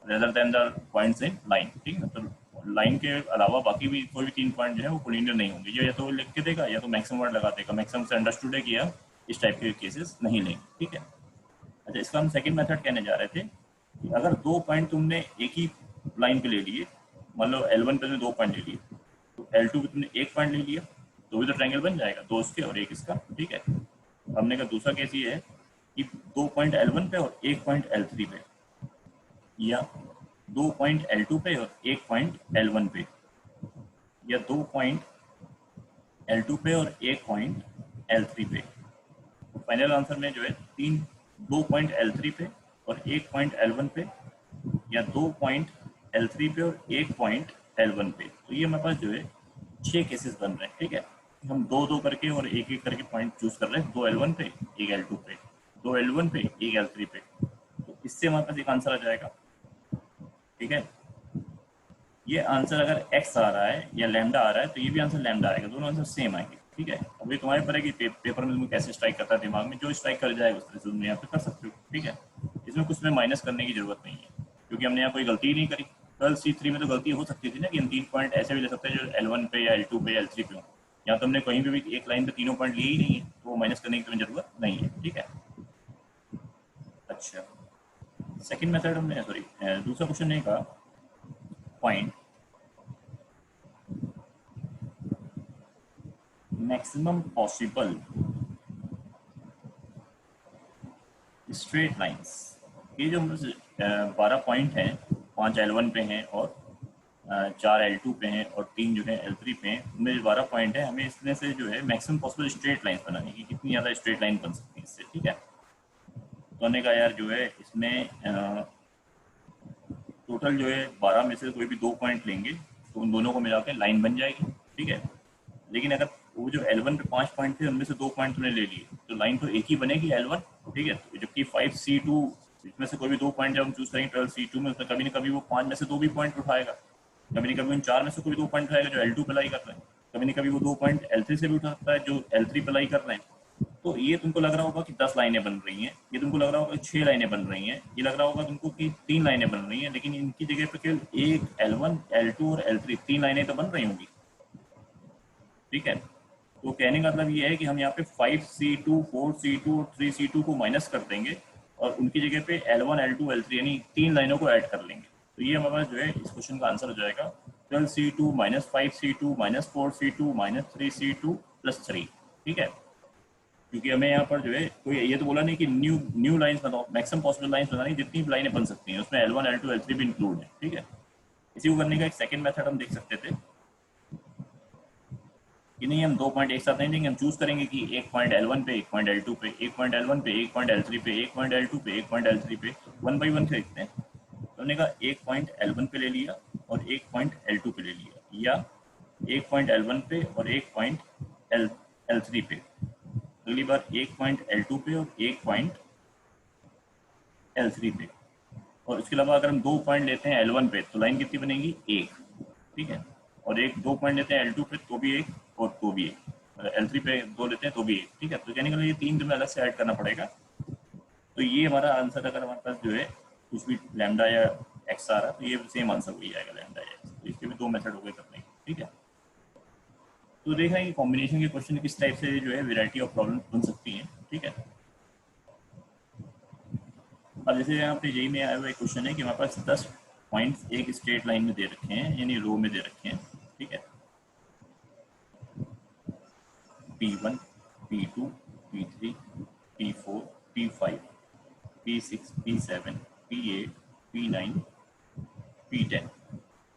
rather than the points in line, ठीक है। तो लाइन के अलावा बाकी भी कोई भी 3 पॉइंट जो है वो कोलिनियर नहीं होंगे, ये या तो लिख के देगा या तो मैक्सिमम वर्ड लगा देगा। मैक्सिमम से अंडरस्टूड है कि हम इस टाइप के केसेस नहीं लेंगे, ठीक है। अच्छा, इसका हम सेकंड मेथड कहने जा रहे थे कि अगर 2 पॉइंट तुमने एक ही लाइन पे ले लिए, मान लो L1 पे तुमने 2 पॉइंट ले लिए, तो L2 पे तुमने 1 पॉइंट ले लिया, तो भी तो ट्रायंगल बन जाएगा, 2 इसके और 1 इसका, ठीक है। हमने कहा दूसरा केस ये है कि 2 पॉइंट L1 पे और 1 पॉइंट L3 पे, या 2 पॉइंट L2 पे और 1 पॉइंट L1 पे, या 2 पॉइंट L2 पे और 1 पॉइंट L3 पे। तो फाइनल आंसर में जो है 2 पॉइंट L3 पे और 1 पॉइंट L1 पे, या 2 पॉइंट L3 पे और 1 पॉइंट L1 पे। तो ये हमारे पास जो है 6 केसेस बन रहे हैं, ठीक है। हम 2-2 करके और 1-1 करके पॉइंट चूज कर रहे हैं, 2 L1 पे 1 L2 पे, 2 L1 पे 1 L3 पे। तो इससे हमारे पास एक आंसर आ जाएगा। ठीक है, ये आंसर अगर एक्स आ रहा है या लैम्डा आ रहा है तो ये भी आंसर लैम्डा आएगा, दोनों आंसर सेम आएंगे। ठीक है, अब ये तुम्हारे पर है कि पेपर में तुम्हें कैसे स्ट्राइक करता है दिमाग में, जो स्ट्राइक कर जाएगा उस तरह से तुम यहाँ पे कर सकते हो। ठीक है, इसमें कुछ में माइनस करने की जरूरत नहीं है क्योंकि हमने यहाँ कोई गलती ही नहीं करी। 12C3 में तो गलती हो सकती थी ना कि हम 3 पॉइंट ऐसे भी ले सकते हैं जो L1 पे या L2 पे या L3 पे हो। यहाँ तो हमने कहीं पे भी एक लाइन पे तीनों पॉइंट लिए ही नहीं है, तो माइनस करने की तुम्हें जरूरत नहीं है। ठीक है, अच्छा, सेकंड मेथड हमने, सॉरी दूसरा क्वेश्चन ने कहा point maximum possible straight lines. ये जो 12 पॉइंट हैं, 5 L1 पे हैं और 4 L2 पे हैं और 3 जो है L3 पे हैं, उनमें जो 12 पॉइंट है, हमें इसमें से जो है मैक्सिमम पॉसिबल स्ट्रेट लाइंस बनानी है कि कितनी ज़्यादा स्ट्रेट लाइन बन सकती है इससे। ठीक है, तो हमने कहा यार जो है इसमें टोटल जो है 12 में से कोई भी 2 पॉइंट लेंगे तो उन दोनों को मिला के लाइन बन जाएगी। ठीक है, लेकिन अगर वो जो L1 पे 5 पॉइंट थे उनमें से 2 पॉइंट तुमने ले लिए तो लाइन तो एक ही बनेगी L1। ठीक है, तो जबकि 5C2 इसमें से कोई भी 2 पॉइंट जब हम चूज करेंगे 12C2 में, उसमें कभी ना कभी वो 5 में से 2 भी पॉइंट उठाएगा, कभी ना कभी उन 4 में से कोई 2 पॉइंट उठाएगा जो L2 पे लाई कर रहे हैं, कभी ना कभी वो 2 पॉइंट L3 से भी उठा सकता है जो L3 पे लाई कर रहे हैं। तो ये तुमको लग रहा होगा कि 10 लाइनें बन रही हैं, ये तुमको लग रहा होगा कि 6 लाइनें बन रही हैं, ये लग रहा होगा तुमको कि 3 लाइनें बन रही हैं, लेकिन इनकी जगह पे केवल एक L1 L2 और L3 3 लाइनें तो बन रही होंगी। ठीक है, तो कहने का मतलब ये है कि हम यहाँ पे 5C2 4C2 और 3C2 को माइनस कर देंगे और उनकी जगह पे L1 L2 L3 यानी 3 लाइनों को ऐड कर लेंगे। तो ये हमारे पास जो है इस क्वेश्चन का आंसर हो जाएगा 12C2 minus 5C2 minus 4C2 minus 3C2 plus 3। ठीक है, क्योंकि हमें यहाँ पर जो है कोई ये तो बोला नहीं कि न्यू न्यू लाइन्स बनाओ, मैक्सिमम पॉसिबल लाइन्स बनानी, जितनी भी लाइनें बन सकती हैं उसमें L1 L2 L3 भी इंक्लूड है। ठीक है, इसी को करने का एक सेकंड मेथड हम देख सकते थे कि नहीं, हम 2 पॉइंट एक साथ नहीं देंगे, हम चूज करेंगे कि एक पॉइंट L1 पे, एक पॉइंट L2 पे, एक पॉइंट L1 पे, एक पॉइंट L3 पे, एक पॉइंट L2 पे, एक पॉइंट L3 पे, 1 बाई 1 खरीदते हैं। तो हमने कहा एक पॉइंट L1 पे ले लिया और एक पॉइंट L2 पे ले लिया, या एक पॉइंट L1 पे और एक पॉइंट L3 पे, अगली बार एक पॉइंट L2 पे और एक पॉइंट L3 पे, और इसके अलावा अगर हम 2 पॉइंट लेते हैं L1 पे तो लाइन कितनी बनेगी, एक। ठीक है, और एक 2 पॉइंट लेते हैं L2 पे तो भी एक और तो भी एक, L3 पे 2 लेते हैं तो भी एक। ठीक है, तो कहने का मतलब ये 3 तुम्हें अलग से ऐड करना पड़ेगा। तो ये हमारा आंसर, अगर हमारे पास जो है कुछ भी लैम्डा या एक्स आ रहा है तो ये सेम आंसर हो जाएगा लैम्डा या एक्स। तो इसके भी 2 मेथड हो गए करने के। ठीक है, तो देखा है कि कॉम्बिनेशन के क्वेश्चन किस टाइप से जो है वैरायटी ऑफ प्रॉब्लम बन सकती हैं। ठीक है, अब जैसे यहाँ पे जेई में आया हुआ एक क्वेश्चन है कि हमारे पास 10 पॉइंट्स एक स्ट्रेट लाइन में दे रखे हैं, यानी रो में दे रखे हैं। ठीक है, P1 P2 P3 P4 P5 P6 P7 P8 P9 P10,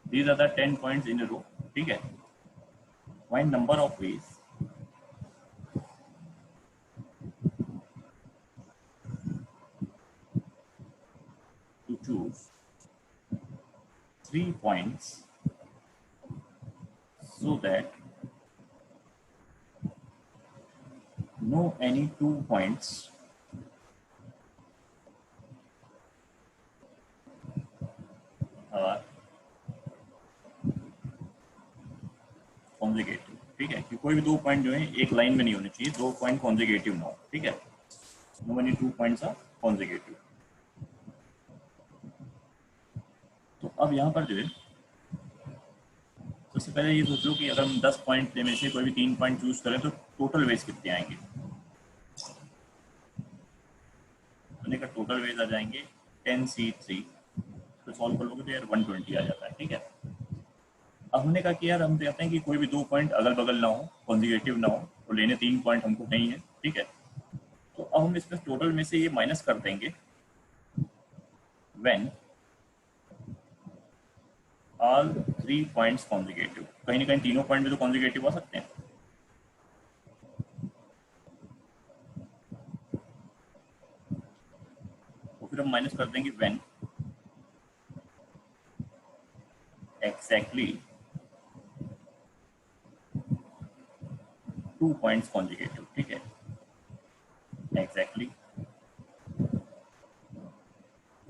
these are the 10 points in a row. ठीक है, find number of ways to choose 3 points so that no any 2 points are कॉन्जिगेटिव। ठीक है, कि कोई भी 2 पॉइंट जो है एक लाइन में नहीं होने चाहिए, 2 पॉइंट कॉन्जिगेटिव ना हो। ठीक है, no any 2 points are conjugative. तो अब यहाँ पर जो है सबसे पहले ये सोच लो कि अगर हम 10 पॉइंट में से कोई भी 3 पॉइंट चूज करें तो टोटल वेज कितने आएंगे। मैंने कहा टोटल वेज आ जाएंगे 10C3, तो सॉल्व कर लोगे तो यार 120 आ जाता है। ठीक है, अब हमने कहा कि यार हम चाहते हैं कि कोई भी 2 पॉइंट अगल बगल ना हो, कॉन्जिगेटिव ना हो, और लेने 3 पॉइंट हमको नहीं है। ठीक है, तो अब हम इसमें टोटल में से ये माइनस कर देंगे व्हेन ऑल 3 पॉइंट्स कॉन्जिगेटिव। कहीं ना कहीं तीनों पॉइंट भी तो कॉन्जिगेटिव आ सकते हैं। तो फिर हम माइनस कर देंगे व्हेन एग्जैक्टली 2 पॉइंट्स कॉन्जिगेटिव। ठीक है, एग्जैक्टली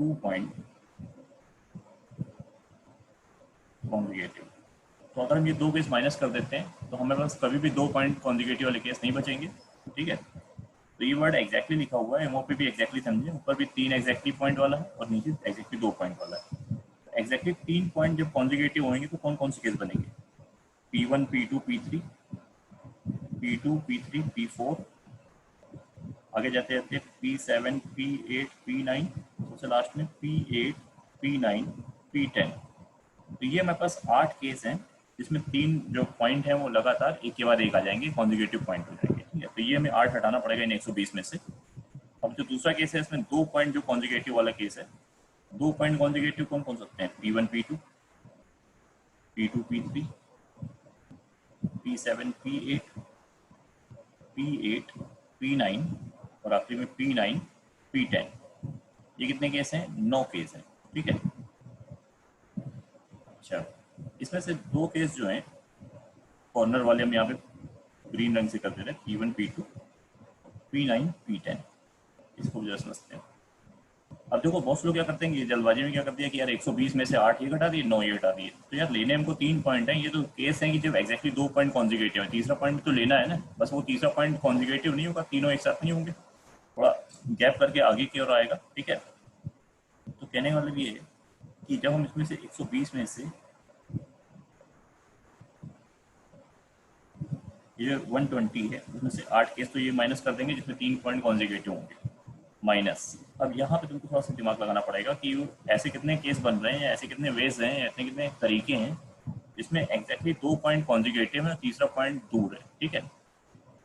2 पॉइंट कॉन्जुगेटिव। तो अगर हम ये दो केस माइनस कर देते हैं तो हमें पास कभी भी 2 पॉइंट कॉन्जुगेटिव वाले केस नहीं बचेंगे, ठीक है। तो ये वर्ड एग्जैक्टली लिखा हुआ है, एमओपी भी एग्जैक्टली समझे, ऊपर भी 3 एग्जैक्टली पॉइंट वाला है और नीचे एग्जैक्टली 2 पॉइंट वाला है। एग्जैक्टली 3 पॉइंट जब कॉन्जुगेटिव होंगे तो कौन कौन से केस बनेंगे? P1 P2 P3, P2 P3 P4, आगे जाते जाते P7 P8 P9, सबसे लास्ट में P8 P9 P10। तो ये हमारे पास 8 केस हैं जिसमें 3 जो पॉइंट हैं वो लगातार एक के बाद एक आ जाएंगे, कॉन्जुगेटिव पॉइंट हो जाएंगे, ठीक है। तो ये हमें 8 हटाना पड़ेगा इन 120 में से। अब जो दूसरा केस है इसमें 2 पॉइंट जो कॉन्जुगेटिव वाला केस है, 2 पॉइंट कॉन्जुगेटिव कौन कौन सकते हैं? P1 P2 P2 P3 P7 P8 P8 P9 और आखिरी में P9 P10। ये कितने केस हैं? 9 केस हैं, ठीक है। अच्छा, इसमें से 2 केस जो हैं कॉर्नर वाले हम यहाँ पे ग्रीन रंग से कर दे रहे हैं, P1 P2 P9 P10। इसको जरा समझते हैं। अब देखो बहुत लोग क्या करते हैं, ये जल्दबाजी में क्या कर दिया कि यार 120 में से 8 ये घटा दिए, 9 ये घटा दिए। तो यार लेने हमको 3 पॉइंट है, ये तो केस है कि जब एग्जैक्टली 2 पॉइंट कॉन्जुगेटिव है, तीसरा पॉइंट तो लेना है ना। बस वो तीसरा पॉइंट कॉन्जुगेटिव नहीं होगा, तीनों एक साथ नहीं होंगे, थोड़ा गैप करके आगे की ओर आएगा, ठीक है। तो कहने का मतलब ये है कि जब हम इसमें से 120 में से ये 120 है उसमें से 8 केस तो ये माइनस कर देंगे जिसमें 3 पॉइंट कॉन्जुगेटिव होंगे, माइनस। अब यहाँ पे तुमको थोड़ा सा दिमाग लगाना पड़ेगा कि ऐसे कितने केस बन रहे हैं, ऐसे कितने वेज हैं, ऐसे कितने तरीके हैं जिसमें एग्जैक्टली 2 पॉइंट कॉन्जुगेटिव है, तीसरा पॉइंट दूर है, ठीक है।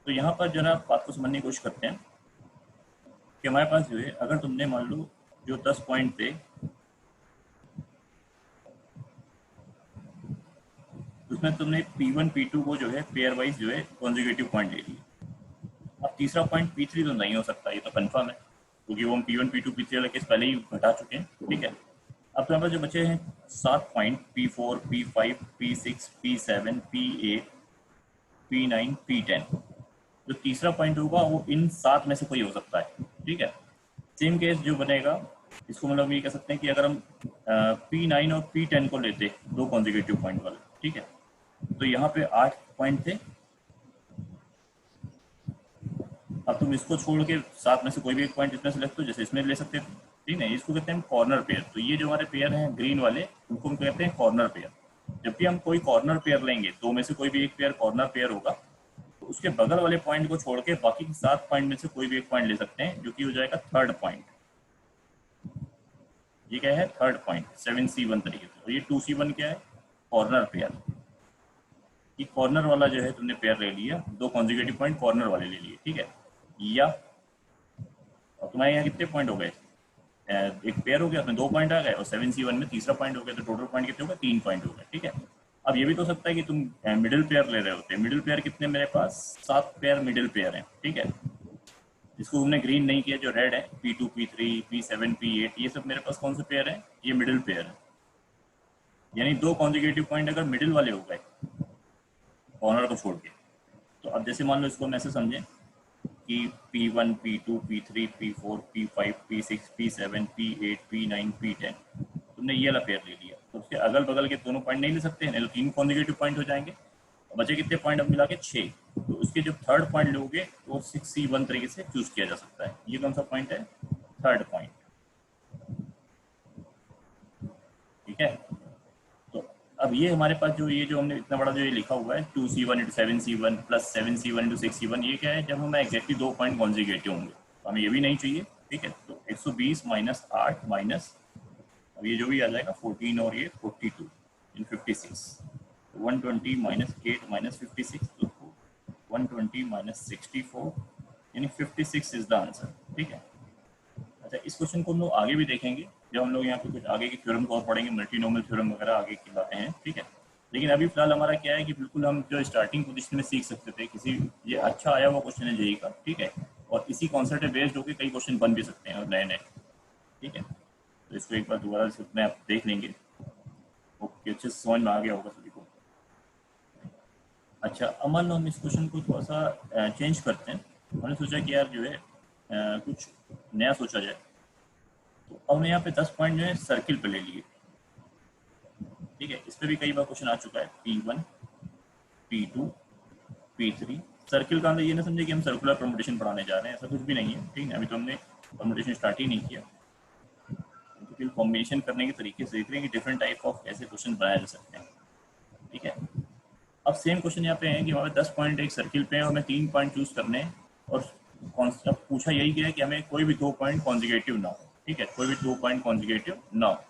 तो यहाँ पर जो है बात को समझने की कोशिश करते हैं कि हमारे पास जो है, अगर तुमने मान लो जो 10 पॉइंट थे उसमें तुमने P1 P2 को जो है पेयर वाइज जो है कॉन्जुगेटिव पॉइंट ले लिया। अब तीसरा पॉइंट P3 तो नहीं हो सकता, ये तो कंफर्म है, क्योंकि वो हम P1 P2 P3 वाले केस पहले ही घटा चुके हैं, ठीक है। अब तो हमारे जो बचे हैं 7 point P4 P5 P6 P7 P8 P9 P10। जो तीसरा पॉइंट होगा वो इन 7 में से कोई हो सकता है, ठीक है। सेम केस जो बनेगा, इसको मतलब ये कह सकते हैं कि अगर हम P9 और P10 को लेते 2 कॉन्जुगेटिव पॉइंट वाले, ठीक है, तो यहाँ पे 8 पॉइंट थे। अब तुम इसको छोड़ के 7 में से कोई भी एक पॉइंट इसमें से लगते हो, जैसे इसमें ले सकते थे, ठीक है। इसको कहते हैं कॉर्नर पेयर। तो ये जो हमारे पेयर हैं ग्रीन वाले, उनको हम कहते हैं कॉर्नर पेयर। जब भी हम कोई कॉर्नर पेयर लेंगे, 2 में से कोई भी एक पेयर कॉर्नर पेयर होगा, तो उसके बगल वाले पॉइंट को छोड़ के बाकी 7 पॉइंट में से कोई भी एक पॉइंट ले सकते हैं, जो कि हो जाएगा थर्ड पॉइंट। ये क्या है? थर्ड पॉइंट, 7C1 तरीके से। और ये 2C1 क्या है? Corner pair. ये कॉर्नर वाला जो है तुमने पेयर ले लिया, 2 कॉन्जुगेटिव पॉइंट कॉर्नर वाले ले लिए, ठीक है। या और तुम्हारे यहाँ कितने पॉइंट हो गए? एक पेयर हो गया, उसमें 2 पॉइंट आ गए, और 7C1 में तीसरा पॉइंट हो गया, तो टोटल पॉइंट कितने हो गए? 3 पॉइंट हो गए, ठीक है। अब ये भी तो हो सकता है कि तुम मिडिल पेयर ले रहे होते। मिडिल पेयर कितने मेरे पास? 7 पेयर मिडिल पेयर हैं, ठीक है। जिसको हमने ग्रीन नहीं किया, जो रेड है, P2 P3 P7 P8, ये सब मेरे पास कौन से पेयर हैं? ये मिडिल पेयर है। यानी 2 कॉन्जुगेटिव पॉइंट अगर मिडिल वाले हो गए कॉर्नर को छोड़ के, तो अब जैसे मान लो इसको हम ऐसे समझें कि P1 P2 P3 P4 P5 P6 P7 P8 P9 P10, तुमने ये वाला पेयर ले लिया, तो उसके अगल बगल के दोनों पॉइंट नहीं ले सकते हैं, नहीं तो 3 कॉन्जुगेटिव पॉइंट हो जाएंगे। बचे कितने पॉइंट? अब मिला के 6। तो उसके जो थर्ड पॉइंट लोगे वो 6C1 तरीके से चूज किया जा सकता है। ये कौन सा पॉइंट है? थर्ड पॉइंट, ठीक है। तो अब ये हमारे पास जो हमने इतना बड़ा जो ये लिखा हुआ है 2C1 × 7C1 + 7C1 × 6C1, ये क्या है? जब हमें एग्जैक्टली 2 पॉइंट कॉन्जुगेटिव होंगे, तो हमें ये भी नहीं चाहिए, ठीक है। तो 120 - 8 माइनस, अब ये जो भी आ जाएगा 14 और ये 42 इन 56, 120 - 8 - 56, तो 120 - 64, यानी 56 इज द आंसर, ठीक है। अच्छा, इस क्वेश्चन को हम लोग आगे भी देखेंगे जब हम लोग यहाँ पे कुछ आगे की थ्योरम को और पढ़ेंगे, मल्टीनोमल थ्योरम वगैरह आगे की बातें हैं, ठीक है। लेकिन अभी फिलहाल हमारा क्या है कि बिल्कुल हम जो स्टार्टिंग पोजीशन में सीख सकते थे, किसी ये अच्छा आया हुआ क्वेश्चन है जेई का, ठीक है, और इसी कॉन्सेप्ट पे बेस्ड होकर कई क्वेश्चन बन भी सकते हैं और नए नए, ठीक है। तो इसको एक बार दोबारा से अपने आप देख लेंगे, ओके, अच्छे से समझ में आ गया होगा सभी को। अच्छा, अब मान लो हम इस क्वेश्चन को थोड़ा सा चेंज करते हैं। हमने सोचा कि यार जो है कुछ नया सोचा जाए। तो अब हमने यहाँ पे 10 पॉइंट जो है सर्किल पे ले लिए, ठीक है। इस पे भी कई बार क्वेश्चन आ चुका है, P1 P2 P3। सर्किल का अंदर ये ना समझे कि हम सर्कुलर परमुटेशन पढ़ाने जा रहे हैं, ऐसा कुछ भी नहीं है, ठीक है। अभी तो हमने परमुटेशन स्टार्ट ही नहीं किया, तो फिर कॉम्बिनेशन करने के तरीके से देख रहे हैं कि डिफरेंट टाइप ऑफ ऐसे क्वेश्चन बनाए जा सकते हैं, ठीक है। अब सेम क्वेश्चन यहाँ पे है कि हमारे 10 पॉइंट एक सर्किल पे है और हमें 3 पॉइंट चूज करने हैं, और कॉन्सेप्ट पूछा यही गया है कि हमें कोई भी 2 पॉइंट कॉन्जिगेटिव ना हो, ठीक है, कोई भी 2 पॉइंट कॉन्जिगेटिव ना हो।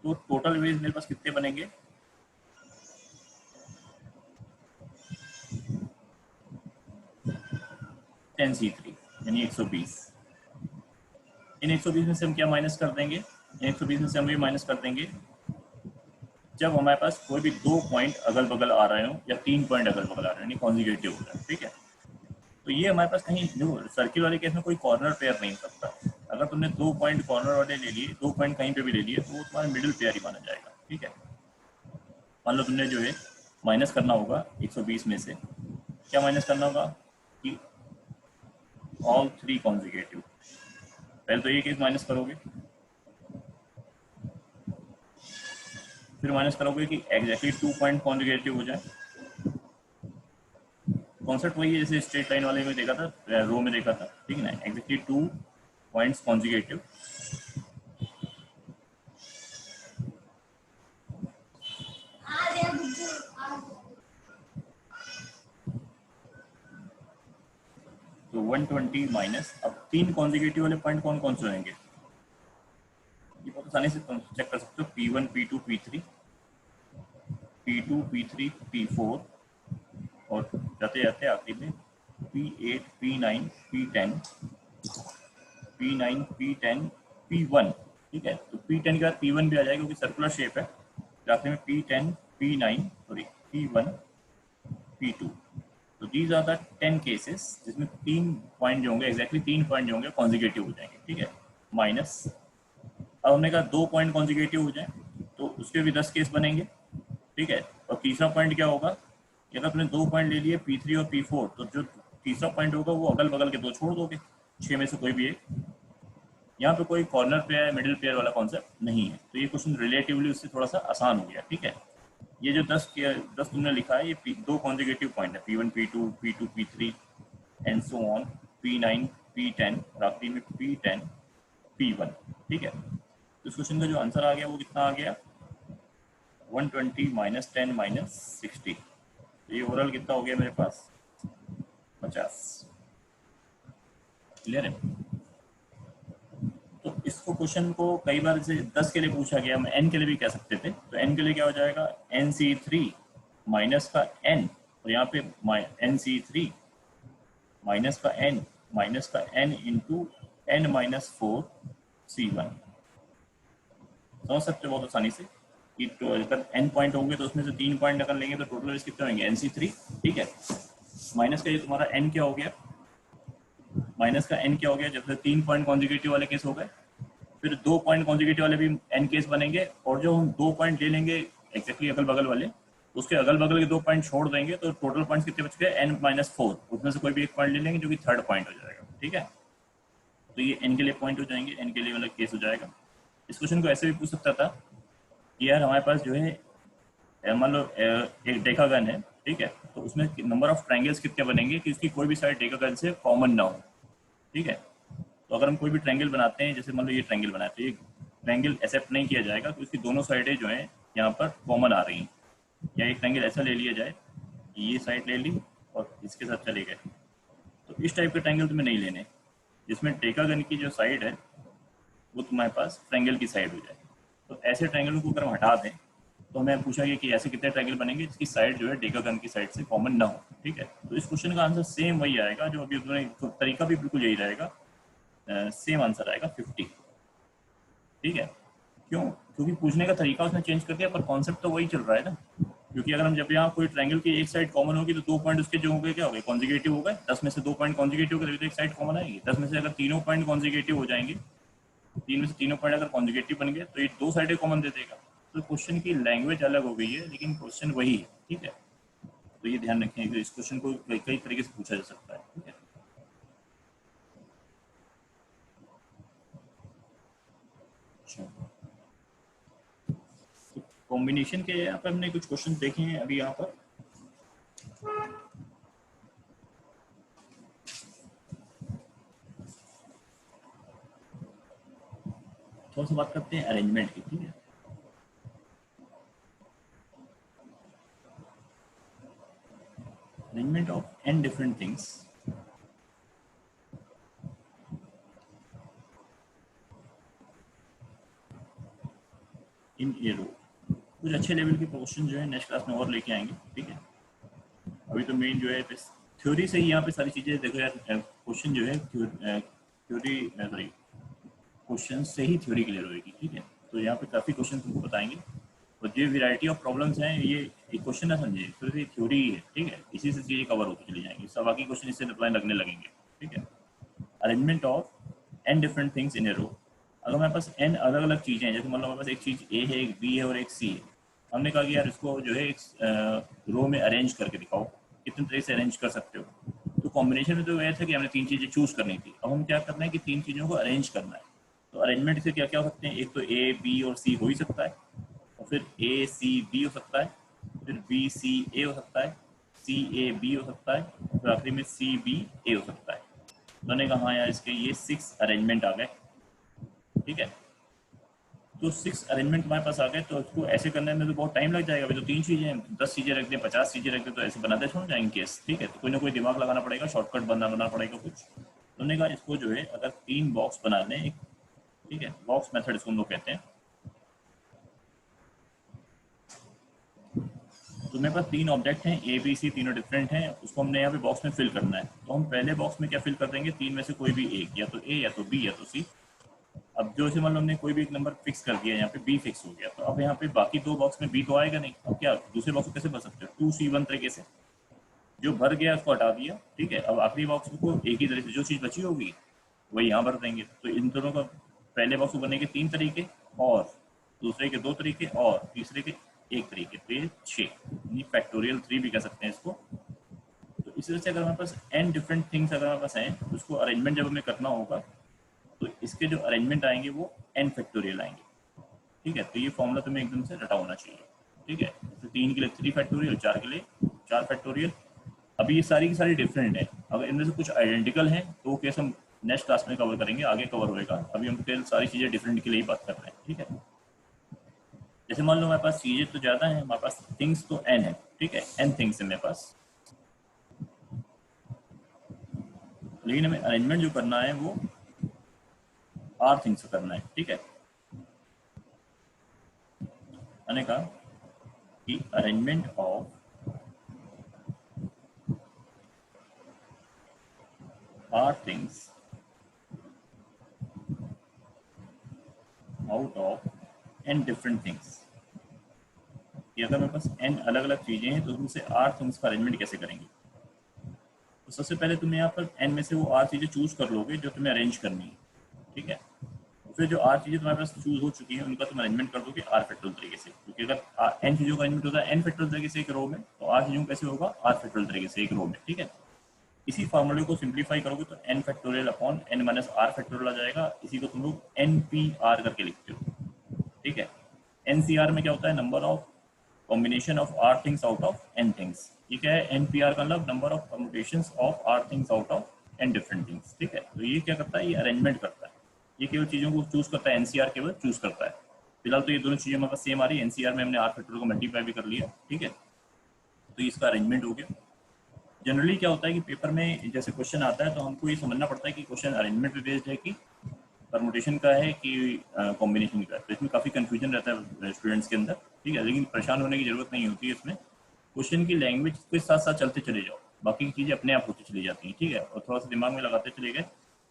तो टोटल वेज मेरे पास कितने बनेंगे, 10C3 यानी 120। इन 120 में से हम क्या माइनस कर देंगे, इन 120 में से हम ये माइनस कर देंगे जब हमारे पास कोई भी 2 पॉइंट अगल बगल आ रहे हो या 3 पॉइंट अगल बगल आ रहे हो, यानी कॉन्जिगेटिव हो रहा है, ठीक है। तो ये हमारे पास कहीं जो सर्किल वाले केस में कोई कॉर्नर पेयर नहीं सकता। अगर तुमने 2 पॉइंट कॉर्नर वाले ले लिए, 2 पॉइंट कहीं पे भी ले लिए, तो वो तुम्हारा मिडिल पेयर ही माना जाएगा, ठीक है। मान लो तुमने जो है माइनस करना होगा 120 में से, क्या माइनस करना होगा कि ऑल 3 कॉन्जिगेटिव। पहले तो ये केस माइनस करोगे, फिर माइनस करोगे कि एग्जैक्टली 2 पॉइंट कॉन्जिगेटिव हो जाए। कॉन्सेप्ट वही है जैसे स्ट्रेट लाइन वाले में देखा था, रो में देखा था, ठीक है ना, एग्जैक्टली 2 पॉइंट्स कॉन्जिगेटिव। तो 120 माइनस, अब 3 कॉन्जिगेटिव वाले पॉइंट कौन कौन से होंगे, ये बहुत आसानी से चेक कर सकते हो, P1 P2 P3, P2 P3 P4, और जाते जाते आखिर में P8 P9 P10 P9 P10 P1, ठीक है। तो P10 के बाद P1 भी आ जाएगा क्योंकि सर्कुलर शेप है, तो आखिर में P10 P9 sorry P1 P2। तो दीज आर द 10 केसेस जिसमें 3 पॉइंट जो होंगे, एग्जैक्टली 3 पॉइंट जो होंगे कॉन्जिगेटिव हो जाएंगे, ठीक है। माइनस, अब हमने कहा 2 पॉइंट कॉन्जिगेटिव हो जाए तो उसके भी 10 केस बनेंगे, ठीक है। और तीसरा पॉइंट क्या होगा कि अगर तुमने 2 पॉइंट ले लिए P3 और P4, तो जो तीसरा पॉइंट होगा वो अगल बगल के 2 छोड़ दोगे, 6 में से कोई भी एक। यहाँ पे कोई कॉर्नर पेयर मिडिल पेयर वाला कॉन्सेप्ट नहीं है, तो ये क्वेश्चन रिलेटिवली उससे थोड़ा सा आसान हो गया, ठीक है। ये जो 10 तुमने लिखा है, ये 2 कॉन्जिगेटिव पॉइंट है, P1 P2 P2 P3 and so on, P9 P10 और आखिरी में P10 P1, ठीक है। तो इस क्वेश्चन का जो आंसर आ गया वो कितना आ गया, 120 माइनस 10 माइनस 60। तो ये ओवरऑल कितना हो गया मेरे पास, 50। क्लियर है। तो इसको क्वेश्चन को कई बार जैसे 10 के लिए पूछा गया, हम n के लिए भी कह सकते थे, तो n के लिए क्या हो जाएगा, NC3 माइनस का n, और यहाँ पे NC3 माइनस का n into n minus 4 C1। समझ सकते हो बहुत आसानी से कि तो अगर n पॉइंट होंगे तो उसमें से 3 पॉइंट अगर लेंगे तो टोटल रिस्क कितने होंगे, NC3, ठीक है। माइनस का ये तुम्हारा n क्या हो गया, माइनस का n क्या हो गया, जब 3 पॉइंट कॉन्जिगेटिव वाले केस हो गए, फिर 2 पॉइंट कॉन्जिगेटिव वाले भी n केस बनेंगे, और जो हम 2 पॉइंट ले लेंगे एक्जैक्टली अगल बगल वाले, उसके अगल बगल के 2 पॉइंट छोड़ देंगे, तो टोटल पॉइंट्स कितने बच गए, n माइनस 4, उसमें से कोई भी एक पॉइंट ले लेंगे जो कि थर्ड पॉइंट हो जाएगा, ठीक है। तो ये n के लिए पॉइंट हो जाएंगे, n के लिए मतलब केस हो जाएगा। इस क्वेश्चन को ऐसे भी पूछ सकता था कि यार हमारे पास जो है मान लो एक डेकागन है, ठीक है, तो उसमें नंबर ऑफ ट्रायंगल्स कितने बनेंगे कि उसकी कोई भी साइड डेकागन से कॉमन ना हो, ठीक है। तो अगर हम कोई भी ट्रायंगल बनाते हैं, जैसे मान लो ये ट्रायंगल बनाते हैं, ये ट्रायंगल एक्सेप्ट नहीं किया जाएगा कि उसकी दोनों साइडें जो हैं यहाँ पर कॉमन आ रही हैं। या एक ट्रायंगल ऐसा ले लिया जाए कि ये साइड ले ली और इसके साथ चले गए, तो इस टाइप के ट्रायंगल तुम्हें नहीं लेने, जिसमें डेकागन की जो साइड है वो तुम्हारे पास ट्रायंगल की साइड हो जाए। तो ऐसे ट्रायंगल को अगर हम हटा दें तो हमें पूछा गया कि ऐसे कितने ट्रायंगल बनेंगे जिसकी साइड जो है डेकागन की साइड से कॉमन ना हो, ठीक है। तो इस क्वेश्चन का आंसर सेम वही आएगा जो अभी तुमने, तो तरीका भी बिल्कुल यही रहेगा, सेम आंसर आएगा 50, ठीक है। क्यों, क्योंकि पूछने का तरीका उसने चेंज कर दिया पर कॉन्सेप्ट तो वही चल रहा है ना। क्योंकि अगर हम जब यहाँ कोई ट्रायंगल की एक साइड कॉमन होगी तो 2 पॉइंट उसके जो हो गए क्या हो गए, कॉन्जिगेटिव हो गए। 10 में से 2 पॉइंट कॉन्जिगेटिव हो गए तो एक साइड कॉमन आएगी। 10 में से अगर तीनों पॉइंट कॉन्जिगेटिव हो जाएंगे, 3 में से तीनों पॉइंट अगर कॉन्जिगेटिव बन गए तो ये 2 साइडें कॉमन दे देगा। तो क्वेश्चन की लैंग्वेज अलग हो गई है लेकिन क्वेश्चन वही है, ठीक है। तो ये ध्यान रखें कि इस क्वेश्चन को कई तरीके से पूछा जा सकता है, ठीक है। कॉम्बिनेशन के यहाँ पर हमने कुछ क्वेश्चन देखे हैं अभी यहाँ पर। थोड़ा सा बात करते हैं अरेंजमेंट की, ठीक है। Arrangement of n different things in a रो। कुछ अच्छे लेवल के क्वेश्चन जो है नेक्स्ट क्लास में और लेके आएंगे, ठीक है। अभी तो मेन जो है थ्योरी से ही यहाँ पे सारी चीज़ें देखो यार। क्वेश्चन जो है थ्योरी सॉरी क्वेश्चन से ही थ्योरी क्लियर होगी, ठीक है। तो यहाँ पे काफ़ी क्वेश्चन तुमको बताएंगे और जो वैरायटी ऑफ प्रॉब्लम्स हैं ये एक क्वेश्चन ना समझिए, तो ये थ्योरी ही है, ठीक है। इसी से चीज़ें कवर होती चली जाएंगी, सब बाकी क्वेश्चन इससे रिप्लाई लगने लगेंगे, ठीक है। Arrangement of n different things in a row. अगर हमारे पास n अलग अलग चीज़ें हैं, जैसे मान लो हमारे पास एक चीज़ A है, एक B है और एक C है। हमने कहा कि यार इसको जो है एक रो में अरेंज करके दिखाओ, कितने तरीके से अरेंज कर सकते हो। तो कॉम्बिनेशन में तो यह था कि हमने 3 चीज़ें चूज़ करनी थी। अब हम क्या करना है कि 3 चीज़ों को अरेंज करना है। तो अरेंजमेंट से क्या क्या हो सकते हैं, एक तो A B और C हो ही सकता है, और फिर A C B हो सकता है, फिर B C A हो सकता है, C A B हो सकता है, फिर आखिरी में C B A हो सकता है। मैंने कहा हाँ यार इसके ये 6 अरेंजमेंट आ गए, ठीक है। तो 6 अरेंजमेंट हमारे पास आ गए, तो उसको ऐसे करने में तो बहुत टाइम लग जाएगा। अभी तो 3 चीज़ें हैं, 10 चीज़ें रख दें, 50 चीज़ें रख दें, तो ऐसे बनाते छोड़ जाएंगे केस, ठीक है। तो कोई ना कोई दिमाग लगाना पड़ेगा, शॉर्टकट बनाना पड़ेगा कुछ। तो उन्होंने कहा इसको जो है अगर 3 बॉक्स बना लें, ठीक है, बॉक्स मेथड इसको हम लोग कहते हैं। तो मेरे पास 3 ऑब्जेक्ट हैं, ए बी सी, तीनों डिफरेंट हैं, उसको हमने यहाँ पे बॉक्स में फिल करना है। तो हम पहले बॉक्स में क्या फिल कर देंगे, 3 में से कोई भी एक, या तो ए या तो बी या तो सी। अब जो से मान लो हमने कोई भी एक नंबर फिक्स कर दिया, यहाँ पे बी फिक्स हो गया, तो अब यहाँ पे बाकी 2 बॉक्स में बी तो आएगा नहीं। अब क्या दूसरे बॉक्स को कैसे भर सकते हो, 2C1 तरीके से। जो भर गया उसको हटा दिया, ठीक है। अब आखिरी बॉक्स को एक ही तरीके से जो चीज़ बची होगी वही यहाँ भर देंगे। तो इन दोनों का पहले बॉक्स को बनने के 3 तरीके, और दूसरे के 2 तरीके, और तीसरे के 1 तरीके, तो ये 6, यानी फैक्टोरियल 3 भी कह सकते हैं इसको। तो इस तरह से अगर हमारे पास n डिफरेंट थिंग्स अगर हमारे पास हैं, तो उसको अरेंजमेंट जब हमें करना होगा तो इसके जो अरेंजमेंट आएंगे वो n फैक्टोरियल आएंगे, ठीक है। तो ये फॉर्मूला तुम्हें एकदम से रटा होना चाहिए, ठीक है। तो 3 के लिए 3 फैक्टोरियल, 4 के लिए 4 फैक्टोरियल। अभी ये सारी की सारी डिफरेंट है, अगर इनमें से कुछ आइडेंटिकल हैं तो वो केस हम नेक्स्ट क्लास में कवर करेंगे, आगे कवर होएगा। अभी हम केवल सारी चीज़ें डिफरेंट के लिए ही बात कर रहे हैं, ठीक है। जैसे मान लो हमारे पास चीज़ें तो ज़्यादा हैं, हमारे पास थिंग्स तो n है, ठीक है, n थिंग्स है मेरे पास, लेकिन हमें अरेंजमेंट जो करना है वो r थिंग्स करना है, ठीक है। मैंने कहा कि arrangement of r things out of n different things। कि अगर मेरे पास n अलग अलग चीज़ें हैं तो उसमें से r थिंग्स का अरेंजमेंट कैसे करेंगे। तो सबसे पहले तुम यहाँ पर n में से वो r चीज़ें चूज कर लोगे जो तुम्हें अरेंज करनी है, ठीक है। फिर जो r चीज़ें तुम्हारे पास चूज हो चुकी हैं उनका तुम अरेंजमेंट कर दोगे r फैक्टोरियल तरीके से, क्योंकि अगर n चीज़ों का अरेंजमेंट होता है n फैक्टोरियल तरीके से एक रो में, तो r चीज़ों कैसे होगा r फैक्टोरियल तरीके से एक रो में, ठीक है। इसी फार्मूले को सिंप्लीफाई करोगे तो n factorial upon n minus r factorial आ जाएगा। इसी को तुम लोग NPR करके लिखते हो, ठीक है। NCR में क्या होता है, number of combination of r things out of n things. ये क्या है, NPR का मतलब number of permutations of r things out of n different things, ठीक है। तो ये क्या करता है, ये अरेंजमेंट करता है, ये केवल चीज़ों को चूज करता है, NCR केवल चूज करता है। फिलहाल तो ये दोनों चीज़ें हमारे पास सेम आ रही है, NCR में हमने r फैक्टोरियल को मल्टीप्लाई भी कर लिया, ठीक है। तो इसका अरेंजमेंट हो गया। जनरली क्या होता है कि पेपर में जैसे क्वेश्चन आता है तो हमको ये समझना पड़ता है कि क्वेश्चन अरेंजमेंट पे बेस्ड है कि परमुटेशन का है कि कॉम्बिनेशन का है। तो इसमें काफ़ी कंफ्यूजन रहता है स्टूडेंट्स के अंदर, ठीक है। लेकिन परेशान होने की जरूरत नहीं होती है इसमें। क्वेश्चन की लैंग्वेज के साथ साथ चलते चले जाओ, बाकी की चीज़ें अपने आप होती चली जाती हैं, ठीक है। और थोड़ा सा दिमाग में लगाते चले गए।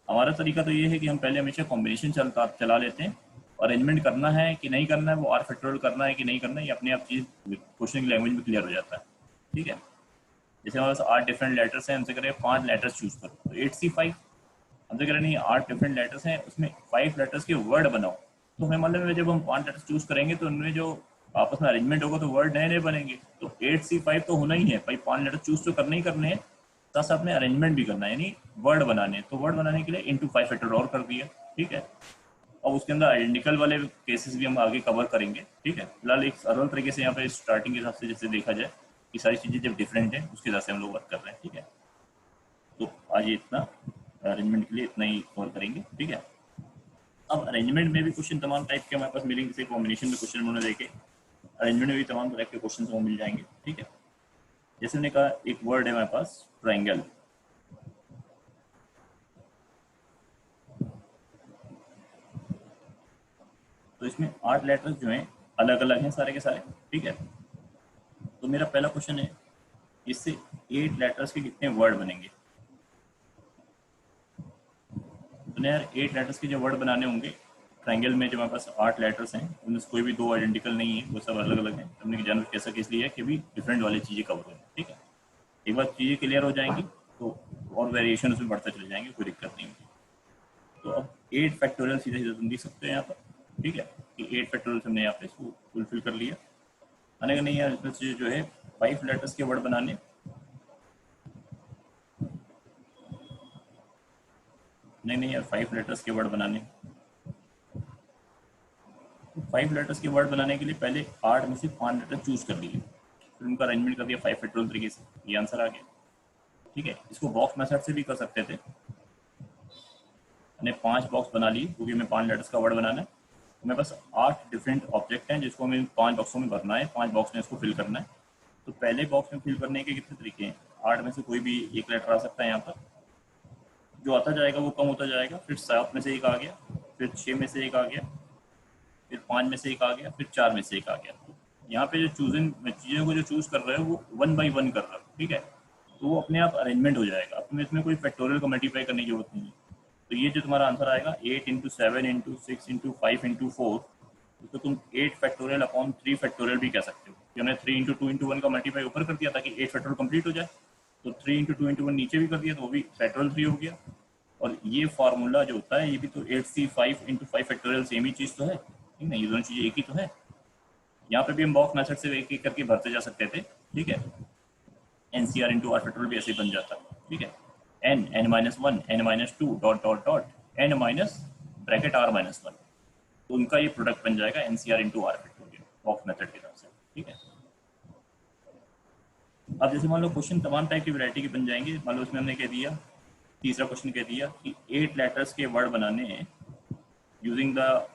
हमारा तरीका तो ये है कि हम पहले हमेशा कॉम्बिनेशन चला लेते हैं, अरेंजमेंट करना है कि नहीं करना है, वो r फैक्टोरियल करना है कि नहीं करना है, ये अपने आप चीज़ क्वेश्चन की लैंग्वेज में क्लियर हो जाता है, ठीक है। जैसे हमारे पास 8 डिफरेंट लेटर्स हैं, हमसे करें 5 लेटर्स चूज करो, तो 8C5। हमसे करें नहीं 8 डिफरेंट लेटर्स हैं, उसमें 5 लेटर्स के वर्ड बनाओ। तो हमें मतलब जब हम 5 लेटर्स चूज करेंगे तो उनमें जो आपस में अरेंजमेंट होगा तो वर्ड नए नए बनेंगे। तो 8C5 तो होना ही है भाई, 5 लेटर चूज तो करने ही करने हैं, साथ साथ में अरेंजमेंट भी करना है, यानी वर्ड बनाने। तो वर्ड बनाने के लिए इंटू 5 फैक्टर और कर दिया, ठीक है। अब उसके अंदर आइडेंटिकल वाले केसेस भी हम आगे कवर करेंगे, ठीक है। फिलहाल एक सरल तरीके से यहाँ पे स्टार्टिंग के हिसाब से जैसे देखा जाए कि सारी चीज़ें जब डिफरेंट है उसके हिसाब से हम लोग वर्क कर रहे हैं, ठीक है। तो आज ये इतना अरेंजमेंट के लिए इतना ही कवर करेंगे, ठीक है। अब अरेंजमेंट में भी क्वेश्चन तमाम टाइप के हमारे पास मिलेंगे, जैसे कॉम्बिनेशन में क्वेश्चन उन्होंने देखे, अरेंजमेंट में भी तमाम तरह के क्वेश्चन वो मिल जाएंगे, ठीक है। जैसे मैंने कहा एक वर्ड है हमारे पास ट्राइंगल, तो इसमें 8 लेटर्स जो हैं अलग अलग हैं सारे के सारे, ठीक है। तो मेरा पहला क्वेश्चन है इससे 8 लेटर्स के कितने वर्ड बनेंगे। तो यार 8 लेटर्स के जो वर्ड बनाने होंगे ट्राइंगल में, जो हमारे पास 8 लेटर्स हैं उनमें से कोई भी 2 आइडेंटिकल नहीं है, वो सब अलग अलग हैं। हमने जानवर कैसा किस लिए है कि भी डिफरेंट वाली चीज़ें कवर हों, ठीक है। एक बार चीज़ें क्लियर हो जाएंगी तो और वेरिएशन उसमें बढ़ते चले जाएंगे, कोई दिक्कत नहीं होगी। तो अब 8 फैक्टोरियल सीधे सीधे तुम देख सकते हो यहाँ पर, ठीक है, कि 8 फैक्टोरियल हमने यहाँ पे इसको फुलफिल कर लिया। आने का नहीं यार, इसमें से जो है 5 लेटर्स के वर्ड बनाने, नहीं यार 5 लेटर्स के वर्ड बनाने, 5 लेटर्स के वर्ड बनाने के लिए पहले 8 में से 5 लेटर चूज कर लिए, फिर उनका अरेंजमेंट कर दिया 5 फैक्टोरियल तरीके से, ये आंसर आ गया, ठीक है। इसको बॉक्स मेथड से भी कर सकते थे, मैंने 5 बॉक्स बना लिए क्योंकि हमें 5 लेटर्स का वर्ड बनाना है। मेरे पास 8 डिफरेंट ऑब्जेक्ट हैं जिसको हमें 5 बॉक्सों में भरना है, 5 बॉक्स में इसको फिल करना है। तो पहले बॉक्स में फिल करने के कितने तरीके हैं, 8 में से कोई भी एक लेटर आ सकता है यहाँ पर, जो आता जाएगा वो कम होता जाएगा, फिर 7 में से एक आ गया, फिर 6 में से एक आ गया, फिर 5 में से एक आ गया, फिर 4 में से एक आ गया। तो यहाँ पे जो चूजिंग चीज़ों को जो चूज कर रहे हो वो 1 बाई 1 कर रहे हो, ठीक है। तो वो अपने आप अरेंजमेंट हो जाएगा, अपने इसमें कोई फैक्टोरियल को मल्टीप्लाई करने की जरूरत नहीं है। तो ये जो तुम्हारा आंसर आएगा 8 इंटू 7 इंटू 6 इंटू 5 इंटू 4, तो तुम 8 फैक्टोरियल अपॉन 3 फैक्टोरियल भी कह सकते हो, कि हमने 3 इंटू 2 इंटू 1 का मल्टीप्लाई ऊपर कर दिया ताकि 8 फैक्टोरियल कंप्लीट हो जाए। तो 3 इंटू 2 इंटू 1 नीचे भी कर दिया तो वो भी फैक्टोरियल 3 हो गया। और ये फार्मूला जो होता है ये भी तो 8c5 इंटू 5 फैक्टोरियल सेम ही चीज़ तो है, ठीक है, ये दोनों चीज़ें एक ही तो है। यहाँ पे भी हम बॉक्स मेथड से एक एक करके भरते जा सकते थे, ठीक है। एनसीआर इंटू आर फैक्टोरियल भी ऐसे ही बन जाता, ठीक है। n -1 n-2 dot dot dot n minus bracket r-1, तो उनका ये प्रोडक्ट बन जाएगा NCR into R factorial box method के तरफ से, ठीक है। अब जैसे मान लो क्वेश्चन तमाम टाइप की वैरायटी के बन जाएंगे, मान लो इसमें हमने कह दिया, तीसरा क्वेश्चन कह दिया कि 8 लेटर्स के वर्ड बनाने हैं using the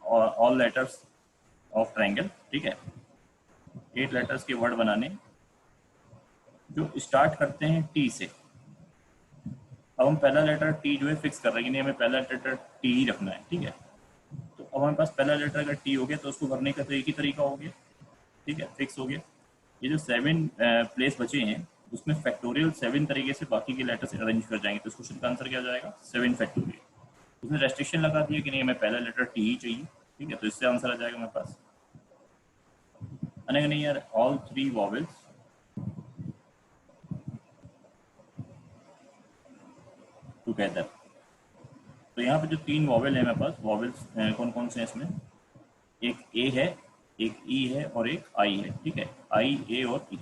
all letters of triangle, ठीक है। 8 लेटर्स के वर्ड बनाने जो स्टार्ट करते हैं टी से। अब हम पहला लेटर टी जो है फिक्स कर रहे हैं कि नहीं, हमें पहला लेटर टी ही रखना है, ठीक है। तो अब हमारे पास पहला लेटर अगर टी हो गया तो उसको भरने का तो एक ही तरीका हो गया, ठीक है, फिक्स हो गया। ये जो 7 प्लेस बचे हैं उसमें फैक्टोरियल 7 तरीके से बाकी के लेटर से अरेंज कर जाएंगे, तो इस क्वेश्चन का आंसर क्या हो जाएगा 7 फैक्टोरियल। उसने रेस्ट्रिक्शन लगा दिया कि नहीं हमें पहला लेटर टी ही चाहिए, ठीक है, तो इससे आंसर आ जाएगा हमारे पास। नहीं यार ऑल 3 वॉवेल्स टुगेदर। तो यहाँ पे जो 3 वॉवेल है मेरे पास, वॉवेल्स कौन कौन से हैं इसमें, एक ए है, एक ई है और एक आई है, ठीक है, आई ए और ई।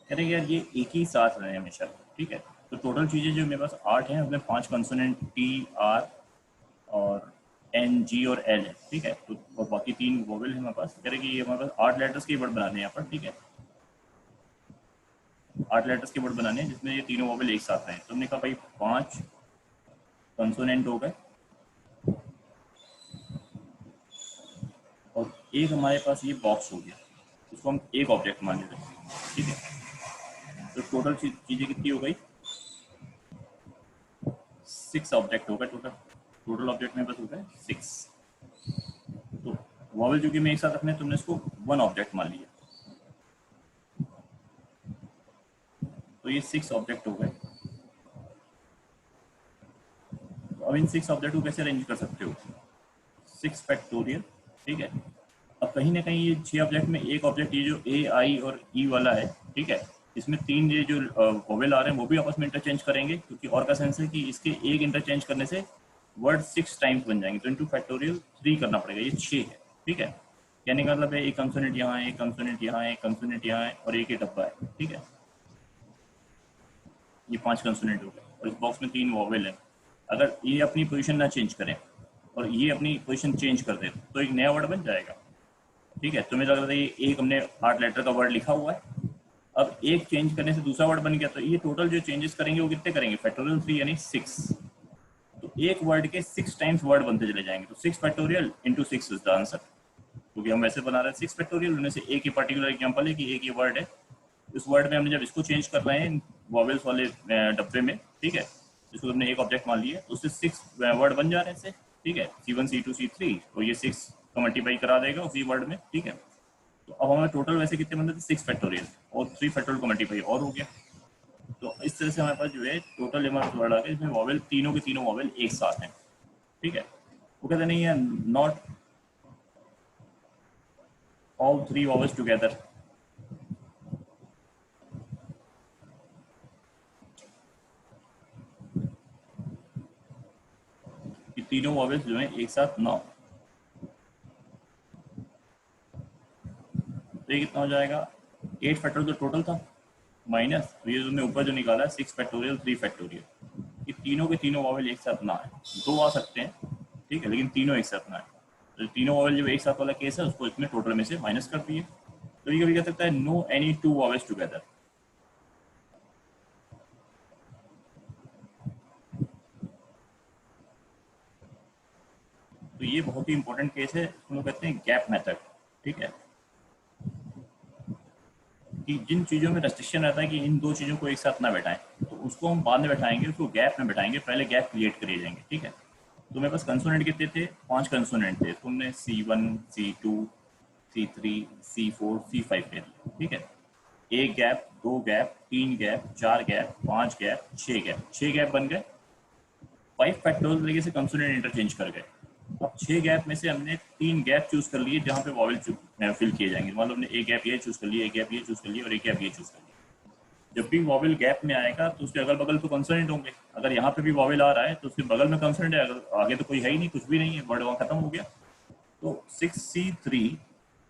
कह रहे यार ये एक ही साथ रहे हमेशा, ठीक है। तो टोटल चीज़ें जो मेरे पास 8 हैं उसमें 5 कंसोनेंट टी आर और एन जी और एल है, ठीक है। तो और बाकी 3 वोवेल है हमारे पास। कह रहे कि ये हमारे पास 8 लेटर्स के वर्ड बनाने हैं यहाँ पर, ठीक है, 8 लेटर्स के वर्ड बनाने हैं जिसमें ये तीनों वोवेल एक साथ हैं। तो हमने कहा भाई 5 कंसोनेंट हो गए और एक हमारे पास ये बॉक्स हो गया, इसको हम एक ऑब्जेक्ट मान लेते हैं, ठीक है। तो टोटल चीज़ें कितनी हो गई, 6 ऑब्जेक्ट हो गए टोटल, टोटल ऑब्जेक्ट में बस हो गए 6। तो वॉवेल जो कि मैं एक साथ रखने, तुमने इसको 1 ऑब्जेक्ट मान लिया, तो ये 6 ऑब्जेक्ट हो गए। तो अब इन 6 ऑब्जेक्ट को कैसे अरेंज कर सकते हो, 6 फैक्टोरियल, ठीक है। अब कहीं ना कहीं ये 6 ऑब्जेक्ट में एक ऑब्जेक्ट ये जो ए आई और ई वाला है, ठीक है, इसमें 3 ये जो वोवेल आ रहे हैं वो भी आपस में इंटरचेंज करेंगे, क्योंकि और का सेंस है कि इसके एक इंटरचेंज करने से वर्ड 6 टाइम्स बन जाएंगे, तो इंटू फैक्टोरियल 3 करना पड़ेगा, ये 6 है, ठीक है। कहने का मतलब है एक कंसोनेंट यहाँ है, एक कंसोनेंट यहाँ है, एक कंसोनेंट यहाँ है और एक ही डब्बा है, ठीक है। ये 5 कंसोनेंट हो गए और इस बॉक्स में 3 वोवेल है, अगर ये अपनी पोजीशन ना चेंज करें और ये अपनी पोजीशन चेंज कर दे तो एक नया वर्ड बन जाएगा। ठीक है, तुम्हें लग रहा था ये एक हमने 8 लेटर का वर्ड लिखा हुआ है, अब एक चेंज करने से दूसरा वर्ड बन गया, तो ये टोटल जो चेंजेस करेंगे वो कितने करेंगे, फैक्टोरियल 3 यानी 6। तो एक वर्ड के 6 टाइम्स वर्ड बनते चले जाएंगे, तो 6 factorial into 6 is the answer. क्योंकि हम वैसे बना रहे हैं 6 फैक्टोरियल, उनमें से एक ही पर्टिकुलर एग्जांपल है कि एक ये वर्ड है, इस वर्ड में हमने जब इसको चेंज कर रहे हैं वॉवेल्स वाले डब्बे में, ठीक है, इसको हमने एक ऑब्जेक्ट मान लिया, उससे 6 वर्ड बन जा रहे हैं, ठीक है, C1 C2 C3, तो ये 6 को मल्टीप्लाई करा देगा उसी वर्ड में। ठीक है, तो अब हमें टोटल वैसे कितने बनते थे, 6 फैक्टोरियल, और 3 फैक्टोरियल को मल्टीप्लाई और हो गया। तो इस तरह से हमारे पास जो है टोटल हमारे वर्ड आ गया, इसमें वॉवेल तीनों के तीनों वॉवेल एक साथ हैं। ठीक है, वो कहते नहीं है नॉट ऑल 3 वॉवेल्स टुगेदर। ये तीनों वॉवेल्स जो हैं एक साथ ना, तो ये कितना हो जाएगा, 8 फैक्टोरियल तो टोटल था, माइनस तो ये तुमने ऊपर जो निकाला 6 फैक्टोरियल 3 फैक्टोरियल, ये तीनों के तीनों वॉवेल एक साथ ना है, दो आ सकते हैं, ठीक है, लेकिन तीनों एक साथ ना है। तो तीनों वॉवेल जो एक साथ वाला केस है उसको इसमें टोटल में से माइनस कर दिए। तो ये कभी कह सकता है नो एनी 2 वॉवेल्स टुगेदर। तो ये बहुत ही इंपॉर्टेंट केस है, इसको लोग कहते हैं गैप मेथड। ठीक है, कि जिन चीज़ों में रेस्ट्रिक्शन रहता है कि इन दो चीज़ों को एक साथ ना बैठाएं, तो उसको हम बाद में बैठाएंगे, उसको गैप में बैठाएंगे, पहले गैप क्रिएट करिए जाएंगे। ठीक है, तो मेरे पास कंसोनेंट कितने थे, 5 कंसोनेंट थे, तो हमने C1 C2 C3 C4 C5 ले लिए। ठीक है, एक गैप, दो gap, 3 gap, 4 gap, 5 gap, 6 gap, 6 gap बन गए। 5 फैक्टोरियल तरीके से कंसोनेंट इंटरचेंज कर गए। अब 6 गैप में से हमने 3 गैप चूज कर लिए जहाँ पे वॉवेल फिल किए जाएंगे, मतलब हमने एक गैप ये चूज कर लिया, एक गैप ये चूज कर लिया और एक गैप ये चूज कर लिया। जब भी वॉवेल गैप में आएगा तो उसके अगल बगल तो कंसोनेंट होंगे, अगर यहाँ पे भी वॉवेल आ रहा है तो उसके बगल में कंसोनेंट है, अगर आगे तो कोई है ही नहीं, कुछ भी नहीं है, वर्ड वहाँ खत्म हो गया। तो 6C3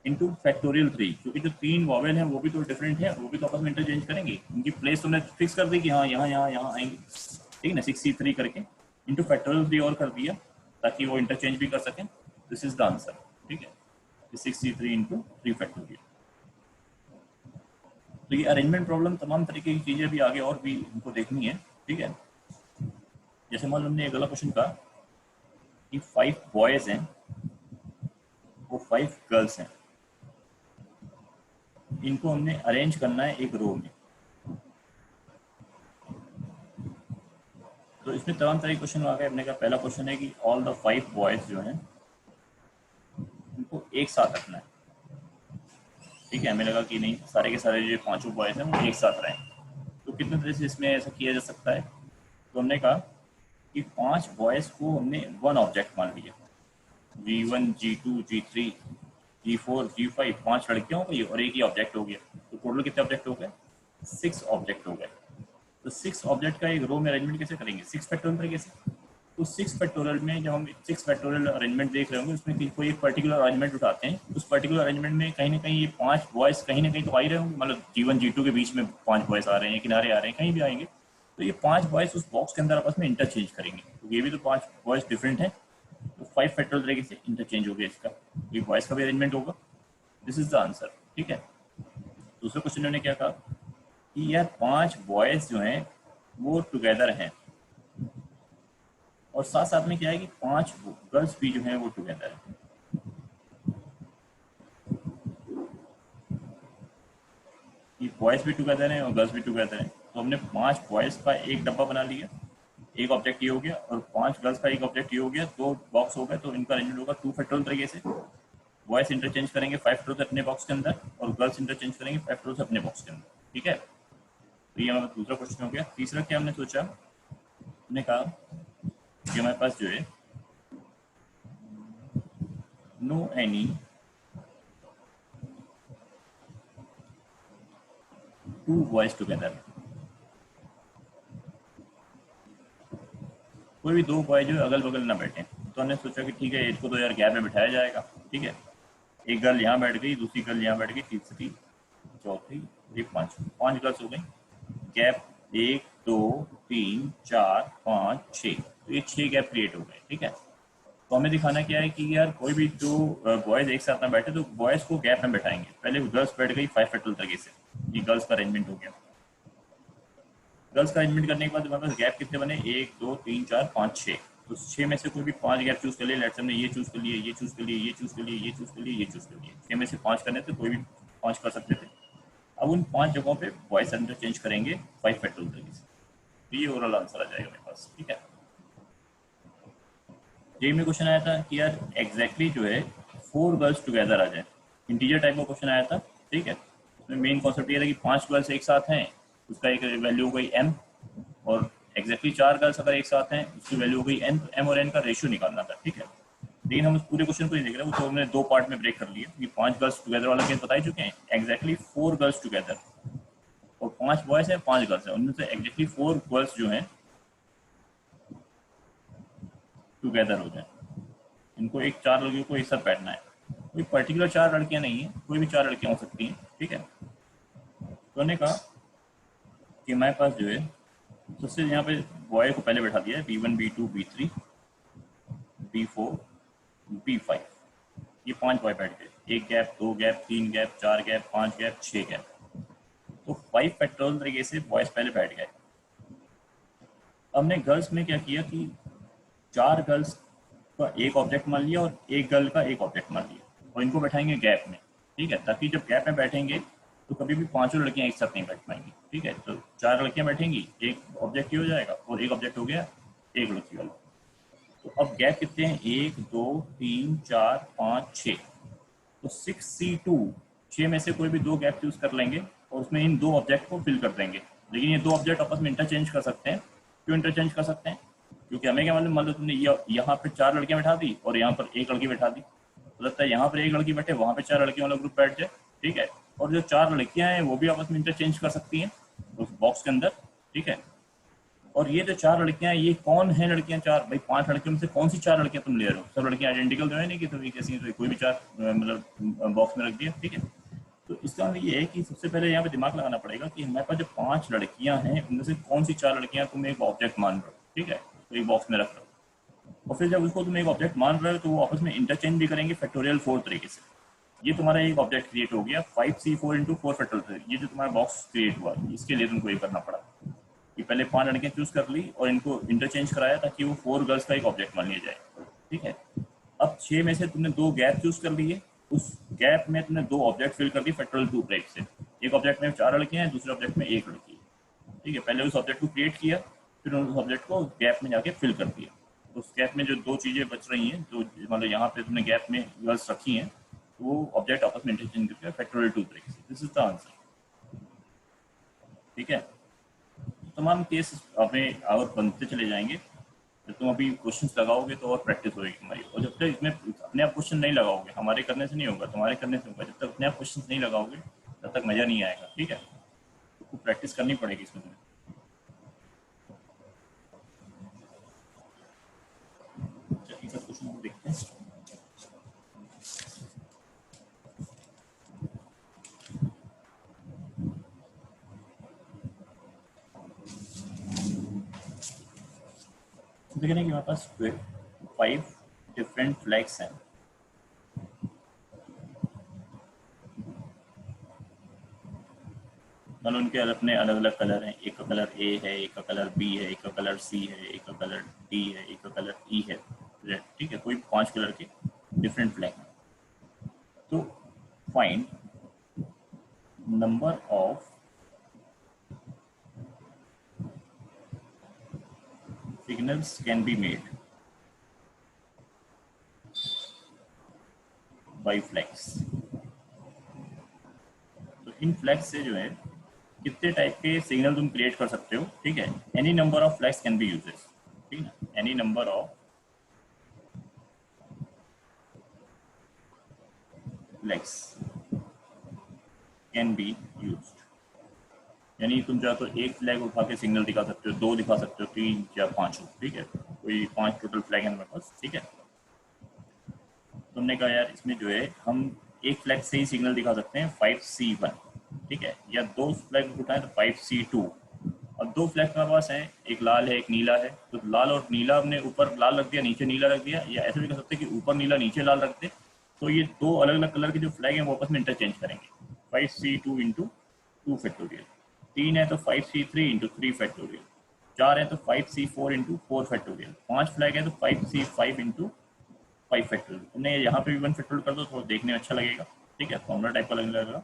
इंटू फैक्टोरियल 3, क्योंकि जो 3 वॉवेल हैं वो भी तो डिफरेंट है, वो भी तो आपस में इंटरचेंज करेंगे, उनकी प्लेस तुमने फिक्स कर दी कि हाँ यहाँ यहाँ यहाँ आएंगे। ठीक है ना, 6C3 करके इंटू फैक्टोरियल 3 और कर दिया ताकि वो इंटरचेंज भी कर सकें। This is the answer. ठीक है, 6C3 इंटू 3 फैक्टोरियल। तो ये अरेंजमेंट प्रॉब्लम तमाम तरीके की चीज़ें भी आगे और भी हमको देखनी है। ठीक है, जैसे मान लो हमने एक अगला क्वेश्चन कहा कि 5 बॉयज़ हैं वो 5 गर्ल्स हैं, इनको हमने अरेंज करना है एक रो में। तो इसमें तमाम तरह के क्वेश्चन आ गए। हमने कहा पहला क्वेश्चन है कि ऑल द 5 बॉयज़ जो हैं उनको एक साथ रखना है। ठीक है, हमें लगा कि नहीं, सारे के सारे जो 5 बॉयज़ हैं वो एक साथ रहें, तो कितने तरह से इसमें ऐसा किया जा सकता है। तो हमने कहा कि 5 बॉयज़ को हमने 1 ऑब्जेक्ट मान लिया, G1 G2 G3 G4 G5, 5 लड़कियां हो गई और एक ही ऑब्जेक्ट हो गया, तो टोटल कितने ऑब्जेक्ट हो गए, 6 ऑब्जेक्ट हो गए। तो 6 ऑब्जेक्ट का एक रो में अरेंजमेंट कैसे करेंगे, 6 फैक्टोरियल तरीके से। तो 6 फैक्टोरियल में जब हम 6 फैक्टोरियल अरेंजमेंट देख रहे होंगे उसमें कोई एक पर्टिकुलर अरेंजमेंट उठाते हैं, उस पर्टिकुलर अरेंजमेंट में कहीं ना कहीं ये 5 बॉयज़ कहीं ना कहीं तो आ ही रहे होंगे, मतलब G1 G2 के बीच में 5 बॉयज़ आ रहे हैं, किनारे आ रहे हैं, कहीं भी आएंगे, तो ये 5 बॉयज़ उस बॉक्स के अंदर आपस में इंटरचेंज करेंगे, तो ये भी तो 5 बॉयज़ डिफरेंट है, तो 5 फैक्टोरियल तरीके से इंटरचेंज हो गया इसका, ये बॉयज़ का भी अरेंजमेंट होगा। This is the answer. ठीक है, दूसरे क्वेश्चन ने क्या कहा कि यार 5 बॉयज़ जो हैं वो टुगेदर हैं, और साथ साथ में क्या है कि 5 गर्ल्स भी जो हैं वो टुगेदर हैं। ये बॉयज़ भी टुगेदर हैं और गर्ल्स भी टुगेदर हैं, तो हमने 5 बॉयज़ का एक डब्बा बना लिया, एक ऑब्जेक्ट ये हो गया, और 5 गर्ल्स का एक ऑब्जेक्ट ये हो गया, 2 बॉक्स हो गए, तो इनका अरेंजमेंट होगा 2 फैक्टोरियल तरीके से। बॉयज़ इंटरचेंज करेंगे 5 फैक्टोरियल अपने बॉक्स के अंदर, और गर्ल्स इंटरचेंज करेंगे 5 फैक्टोरियल अपने बॉक्स के अंदर। ठीक है, तो ये हमारा दूसरा क्वेश्चन हो गया। तीसरा क्या हमने सोचा, हमने कहा कि हमारे पास जो है नो एनी 2 बॉयज़ टुगेदर, कोई भी 2 बॉय जो अगल बगल ना बैठे, तो हमने सोचा कि ठीक है इसको तो यार गैप में बिठाया जाएगा। ठीक है, एक गर्ल यहाँ बैठ गई, दूसरी गर्ल यहाँ बैठ गई, तीसरी चौथी, ये 5 गर्ल्स हो गई, गैप 1 2 3 4 5 6, तो ये 6 गैप क्रिएट हो गए, ठीक है। तो हमें दिखाना क्या है कि यार कोई भी जो बॉयज एक साथ में बैठे तो बॉयज को गैप में बैठाएंगे। पहले गर्ल्स बैठ गई 5 फैक्टोरियल तरीके से, ये गर्ल्स का अरेंजमेंट हो गया। गर्ल्स का अरेंजमेंट करने के बाद हमारे पास गैप कितने बने, 1 2 3 4 5 6। तो 6 में से कोई भी 5 गैप चूज कर लिए। लेट्स से हमने ये चूज कर लिए, ये चूज कर लिए, ये चूज कर लिए, ये चूज कर लिए, ये चूज कर लिए। 6 में से 5 करने थे, कोई भी 5 कर सकते थे। अब उन 5 जगहों पे बॉयज इंटरचेंज करेंगे 5 फैक्टोरियल तरीके से। तो ये ओवरऑल आंसर आ जाएगा मेरे पास, ठीक है। जेई में क्वेश्चन आया था कि यार एग्जैक्टली जो है 4 गर्ल्स टुगेदर आ जाए। इंटीजर टाइप का क्वेश्चन आया था, ठीक है। उसमें मेन कॉन्सेप्ट ये था कि 5 गर्ल्स एक साथ हैं, उसका एक वैल्यू हो गई m, और एग्जैक्टली 4 गर्ल्स अगर एक साथ हैं उसकी वैल्यू हो गई n। तो m और n का रेशियो निकालना था, ठीक है। लेकिन हम उस पूरे क्वेश्चन को नहीं देख रहे, वो तो हमने 2 पार्ट में ब्रेक कर लिया। कि 5 गर्ल्स टुगेदर वाला केस बता ही चुके हैं, एग्जैक्टली 4 गर्ल्स टुगेदर, और 5 बॉयज हैं 5 गर्ल्स हैं, उनमें से एग्जैक्टली 4 गर्ल्स जो हैं टुगेदर हो जाए। इनको एक 4 लड़कियों को एक साथ बैठना है। कोई पर्टिकुलर 4 लड़कियां नहीं है, कोई भी 4 लड़कियां हो सकती हैं, ठीक है। तो उन्होंने कहा कि हमारे पास जो है सबसे यहाँ पे बॉय को पहले बैठा दिया है, B1 B2 B3 B4 B5। ये 5 बॉय बैठ गए, 1 gap 2 gap 3 gap 4 gap 5 gap 6 gap. तो 5 फैक्टोरियल तरीके से बॉयज पहले बैठ गए। हमने गर्ल्स में क्या किया कि 4 गर्ल्स का एक ऑब्जेक्ट मान लिया और 1 गर्ल का एक ऑब्जेक्ट मान लिया, और इनको बैठाएंगे गैप में, ठीक है। ताकि जब गैप में बैठेंगे तो कभी भी 5 लड़कियां एक साथ नहीं बैठ पाएंगी, ठीक है। तो 4 लड़कियां बैठेंगी, एक ऑब्जेक्ट ही हो जाएगा, और एक ऑब्जेक्ट हो गया एक लड़की वाला। तो अब गैप कितने हैं, 1 2 3 4 5 6। तो 6C2, 6 में से कोई भी 2 गैप चूज कर लेंगे और उसमें इन 2 ऑब्जेक्ट को फिल कर देंगे। लेकिन ये 2 ऑब्जेक्ट आपस में इंटरचेंज कर सकते हैं। क्यों इंटरचेंज कर सकते हैं, क्योंकि हमें क्या मालूम, मान लो तुमने यहाँ पे 4 लड़कियां बैठा दी और यहाँ पर 1 लड़की बैठा दी, तो लगता है यहाँ पर 1 लड़की बैठे, वहाँ पे 4 लड़कियों वाला ग्रुप बैठ जाए, ठीक है। और जो 4 लड़कियां हैं वो भी आपस में इंटरचेंज कर सकती हैं उस बॉक्स के अंदर, ठीक है। और ये जो 4 लड़कियां हैं, ये कौन है लड़कियां 4, भाई 5 लड़कियों में से कौन सी 4 लड़कियां तुम ले रहे हो। सब लड़कियां आइडेंटिकल तो है नहीं कि सभी कैसी, तो कोई भी 4 मतलब बॉक्स में रख दिया, ठीक है। तो इसका मतलब ये है कि सबसे पहले यहाँ पे दिमाग लगाना पड़ेगा कि हमारे पास जो 5 लड़कियां हैं उनमें से कौन सी 4 लड़कियां तुम एक ऑब्जेक्ट मान रहे हो, ठीक है। तो एक बॉक्स में रख रहे हो, और फिर जब उसको तुम एक ऑब्जेक्ट मान रहे हो तो वो आपस में इंटरचेंज भी करेंगे फैक्टोरियल 4 तरीके से। ये तुम्हारा एक ऑब्जेक्ट क्रिएट हो गया 5C4 इंटू 4 फैक्टोरियल। ये जो तुम्हारा बॉक्स क्रिएट हुआ, इसके लिए तुमको ये करना पड़ा कि पहले 5 लड़कियां चूज कर ली और इनको इंटरचेंज कराया ताकि वो 4 गर्ल्स का एक ऑब्जेक्ट मान लिया जाए, ठीक है। अब 6 में से तुमने 2 गैप चूज कर लिए, उस गैप में तुमने 2 ऑब्जेक्ट फिल कर दिए फैक्टोरियल 2 ब्रेक से। एक ऑब्जेक्ट में 4 लड़कियां हैं, दूसरे ऑब्जेक्ट में 1 लड़की है, ठीक है। पहले उस ऑब्जेक्ट को क्रिएट किया, फिर उस ऑब्जेक्ट को गैप में जाके फिल कर दिया। तो उस गैप में जो 2 चीजें बच रही हैं, जो मतलब यहाँ पे तुमने गैप में गर्ल्स रखी हैं, वो ऑब्जेक्ट आपस में इंटरचेंज करके फैक्टोरियल 2 ब्रेक से। दिस इज द आंसर, ठीक है। तमाम केस हमें और बनते चले जाएंगे। जब तुम अभी क्वेश्चंस लगाओगे तो और प्रैक्टिस होगी तुम्हारी, और जब तक इसमें अपने आप क्वेश्चन नहीं लगाओगे, हमारे करने से नहीं होगा, तुम्हारे करने से होगा। जब तक अपने आप क्वेश्चन नहीं लगाओगे तब तक मज़ा नहीं आएगा, ठीक है। तो प्रैक्टिस करनी पड़ेगी इसमें तुम्हें। चलिए क्वेश्चन को देखते हैं। देखने के हमारे पास 5 डिफरेंट फ्लैग्स हैं। मतलब उनके अपने अलग अलग कलर हैं। एक का कलर ए है, एक का कलर बी है, एक का कलर सी है, एक का कलर डी है, एक का कलर ई है, रेड, ठीक है। कोई 5 कलर के डिफरेंट फ्लैग हैं। तो find number of signals can be made by flags। तो इन फ्लैग्स से जो है कितने टाइप के सिग्नल तुम क्रिएट कर सकते हो, ठीक है। Any number of flags can be uses, ठीक है। Any number of flags can be used. यानी तुम चाहो तो एक फ्लैग उठा के सिग्नल दिखा सकते हो, 2 दिखा सकते हो, 3 या 5, ठीक है। कोई 5 टोटल फ्लैग है हमारे पास, ठीक है। तुमने कहा यार इसमें जो है हम एक फ्लैग से ही सिग्नल दिखा सकते हैं 5C1, ठीक है, या 2 फ्लैग उठाएं तो 5C2, अब दो फ्लैग हमारे पास हैं, एक लाल है एक नीला है, तो लाल और नीला हमने ऊपर लाल रख दिया नीचे नीला रख दिया, या ऐसे भी कर सकते हैं कि ऊपर नीला नीचे लाल रख दे। तो ये दो अलग अलग कलर के जो फ्लैग हैं वो आपस में इंटरचेंज करेंगे। 5C2 इंटू 2 फैक्टोरियल, 3 है तो 5C3 इंटू 3 फैक्टोरियल, 4 है तो 5C4 इंटू 4 फैक्टोरियल, 5 फ्लैग है तो 5C5 इंटू 5 फैक्टोरियल। तुमने यहाँ पे भी 1 फैक्टोरियल कर दो तो देखने में अच्छा लगेगा, ठीक है, फॉर्मूला टाइप का लगने लगेगा,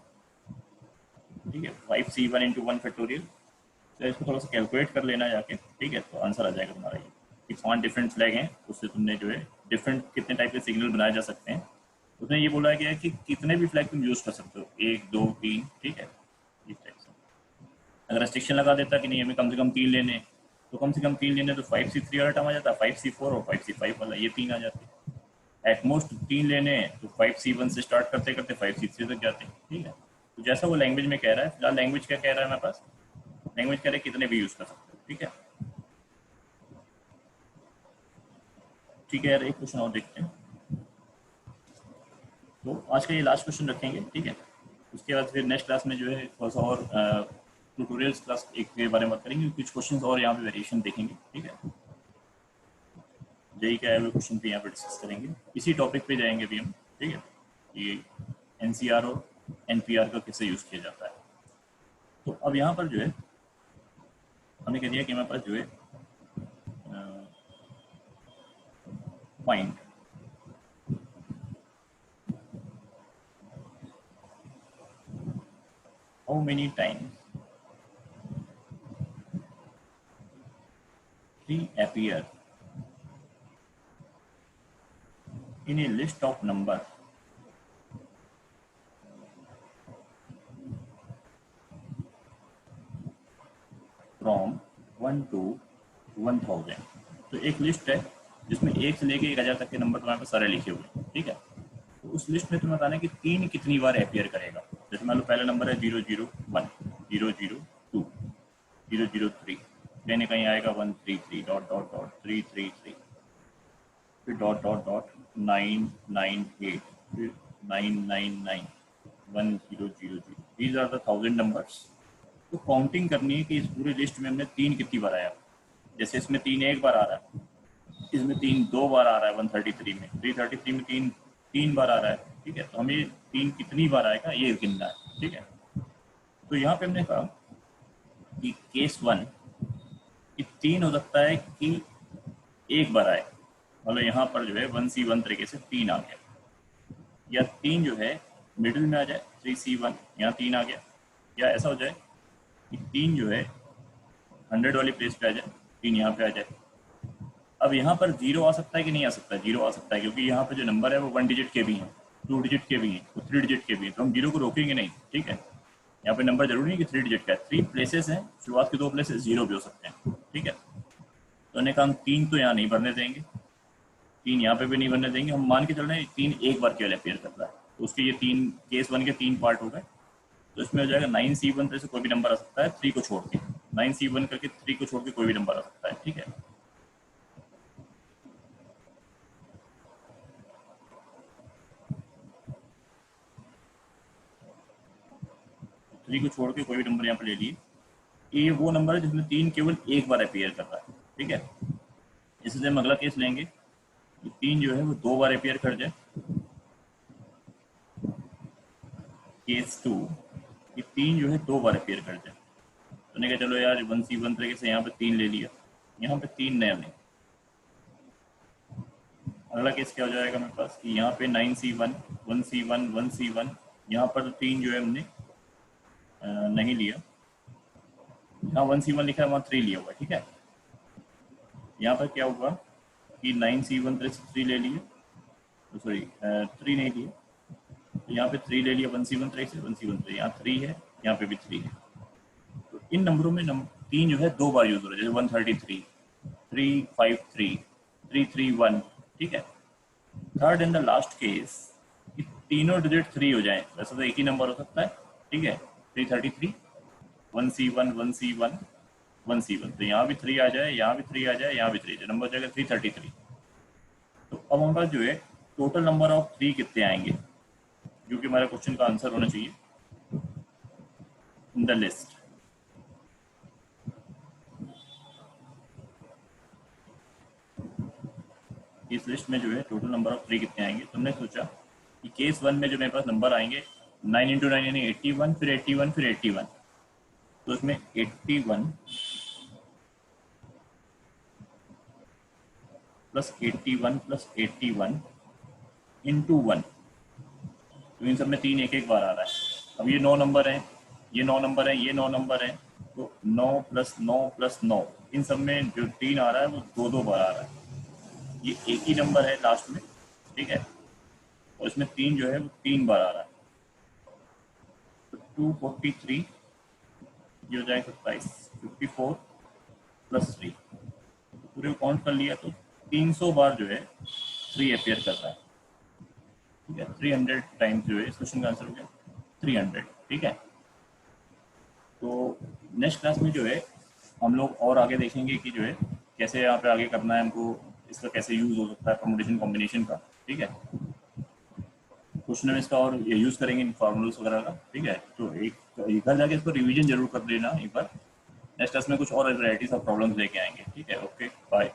ठीक है। 5C1 इंटू 1 फैक्टोरियल, तो इसको थोड़ा सा कैलकुलेट कर लेना जाके, ठीक है, तो आंसर आ जाएगा तुम्हारा ये कि 5 डिफरेंट फ्लैग हैं, उससे तुमने जो है डिफरेंट कितने टाइप के सिग्नल बनाए जा सकते हैं। उसमें ये बोला गया है कि कितने भी फ्लैग तुम यूज़ कर सकते हो, 1 2 3, ठीक है, इस टाइप से। अगर रेस्ट्रिक्शन लगा देता कि नहीं हमें कम से कम 3 लेने, तो कम से कम 3 लेने, तो 5C3 वाला टर्म आ जाता, 5C4 और 5C5 वाला, ये 3 आ जाते। एटमोस्ट 3 लेने तो 5C1 से स्टार्ट करते करते 5C3 तक जाते हैं, ठीक है। तो जैसा वो लैंग्वेज में कह रहा है, फिलहाल लैंग्वेज क्या कह रहा है हमारे पास, लैंग्वेज कह रहे हैं कितने भी यूज़ कर सकते हो, ठीक है। ठीक है यार, एक क्वेश्चन और देखते हैं। तो आज का ये लास्ट क्वेश्चन रखेंगे, ठीक है। उसके बाद फिर नेक्स्ट क्लास में जो है थोड़ा सा और ट्यूटोरियल्स क्लास एक के बारे में बात करेंगे, कुछ क्वेश्चन और यहाँ पे वेरिएशन देखेंगे, ठीक है। यही क्या है वो क्वेश्चन पे यहाँ पे डिस्कस करेंगे, इसी टॉपिक पे जाएंगे अभी हम, ठीक है। ये NCR और NPR का कैसे यूज़ किया जाता है। तो अब यहाँ पर जो है हमने कह दिया कि हमारे पास जो है point how many times 3 appear in a list of number from 1 to 1000। तो एक लिस्ट है जिसमें 1 से लेके 1000 तक के नंबर तुम्हारे पास सारे लिखे हुए हैं, ठीक है। तो उस लिस्ट में तुम्हें बताना है कि 3 कितनी बार अपीयर करेगा। जैसे मान लो पहला नंबर है 001, 002, 003, कहीं कहीं आएगा 133 डॉट डॉट डॉट 333, फिर डॉट डॉट डॉट 998, फिर 999, 1000। These are the 1000 numbers. तो काउंटिंग करनी है कि इस पूरी लिस्ट में हमने 3 कितनी बार आया। जैसे इसमें 3 एक बार आ रहा है, इसमें 3 2 बार आ रहा है, 133 में, 333 में 3 बार आ रहा है, ठीक है। तो हमें 3 कितनी बार आएगा ये गिनना है, ठीक है। तो यहाँ पे हमने कहा कि केस 1 कि 3 हो सकता है कि एक बार आए, मतलब यहाँ पर जो है 1C1 तरीके से 3 आ गया, या 3 जो है मिडिल में आ जाए 3C1, यहाँ 3 आ गया, या ऐसा हो जाए कि 3 जो है 100 वाली प्लेस पे आ जाए, 3 यहाँ पे आ जाए। अब यहाँ पर 0 आ सकता है कि नहीं आ सकता है, 0 आ सकता है, क्योंकि यहाँ पे जो नंबर है वो 1 डिजिट के भी हैं, 2 डिजिट के भी हैं, वो 3 डिजिट के भी हैं, तो हम 0 को रोकेंगे नहीं, ठीक है। यहाँ पे नंबर जरूरी नहीं कि 3 डिजिट का है, 3 प्लेसेस हैं, शुरुआत के 2 प्लेसेस 0 भी हो सकते हैं, ठीक है। तो उन्हें कहा हम 3 तो यहाँ नहीं भरने देंगे, 3 यहाँ पे भी नहीं भरने देंगे, हम मान के चल रहे हैं 3 एक बार केवल अपीयर कर रहा है। तो उसके ये 3 केस 1 के 3 पार्ट हो गए। तो इसमें हो जाएगा 9C1 से कोई भी नंबर आ सकता है 3 को छोड़ के, 9C1 करके 3 को छोड़ के कोई भी नंबर आ सकता है, ठीक है। थ्री को छोड़ के कोई भी नंबर यहाँ पर ले लिए। ये वो नंबर है जिसमें 3 केवल एक बार अपीयर कर रहा है, ठीक है। इससे हम अगला केस लेंगे, 3 जो है वो 2 बार अपीयर कर जाए। केस 2 ये 3 जो है 2 बार अपीयर कर जाए। तो ने कहा चलो यार 1C1 तरीके से यहाँ पे 3 ले लिया, यहाँ पे 3 नया लें। अगला केस क्या हो जाएगा मेरे पास कि यहाँ पे 9C1, 1C1, 1C1, यहाँ पर 3 जो है हमने नहीं लिया, यहाँ 1C1 लिखा है, वहाँ 3 लिया हुआ है, ठीक है। यहाँ पर क्या हुआ कि 9C1 तरह से 3 ले लिए, तो सॉरी 3 नहीं लिए, तो यहाँ पे 3 ले लिया 1C1 तरह से, 1C1 तरह यहाँ 3 है, यहाँ पे भी 3 है। तो इन नंबरों में 3 जो है 2 बार यूज हो रहा है, जैसे 133, 353, 331, ठीक है। Third and the last case कि तीनों डिजिट 3 हो जाए, वैसे तो एक ही नंबर हो सकता है, ठीक है। 333, 1C1, 1C1, 1C1, तो यहाँ भी 3 आ जाए, यहाँ भी 3 आ जाए, यहाँ भी 3 आ जाए, नंबर हो जाएगा 333। तो अब हमारे पास जो है टोटल नंबर ऑफ 3 कितने आएंगे, जो कि हमारा क्वेश्चन का आंसर होना चाहिए इन द लिस्ट। इस लिस्ट में जो है टोटल नंबर ऑफ 3 कितने आएंगे। तो हमने सोचा कि केस 1 में जो मेरे पास नंबर आएंगे 9 इंटू 9 यानी 81, फिर 81, फिर 81। तो इसमें 81 प्लस 81 प्लस 81 इंटू 1। तो इन सब में 3 एक एक बार आ रहा है। अब ये 9 नंबर हैं, ये 9 नंबर हैं, ये 9 नंबर हैं, तो 9 प्लस 9 प्लस 9, इन सब में जो 3 आ रहा है वो 2 बार आ रहा है। ये एक ही नंबर है लास्ट में, ठीक है, और इसमें 3 जो है वो 3 बार आ रहा है। तो 243, ये हो जाएगा 27, 54 प्लस 3, पूरे को काउंट कर लिया तो 300 बार जो है 3 अपेयर कर रहा है, ठीक है। 300 टाइम्स जो है इस क्वेश्चन का आंसर हो गया 300, ठीक है। तो नेक्स्ट क्लास में जो है हम लोग और आगे देखेंगे कि जो है कैसे यहाँ पे आगे करना है हमको, इसका कैसे यूज़ हो सकता है परमुटेशन कॉम्बिनेशन का, ठीक है। क्वेश्चन में इसका और ये यूज़ करेंगे फॉर्मूल्स वगैरह का, ठीक है। तो एक घर जाके इसको रिवीजन जरूर कर लेना एक बार। नेक्स्ट क्लास में कुछ और वैराइटीज ऑफ प्रॉब्लम्स लेके आएंगे, ठीक है। Okay, bye.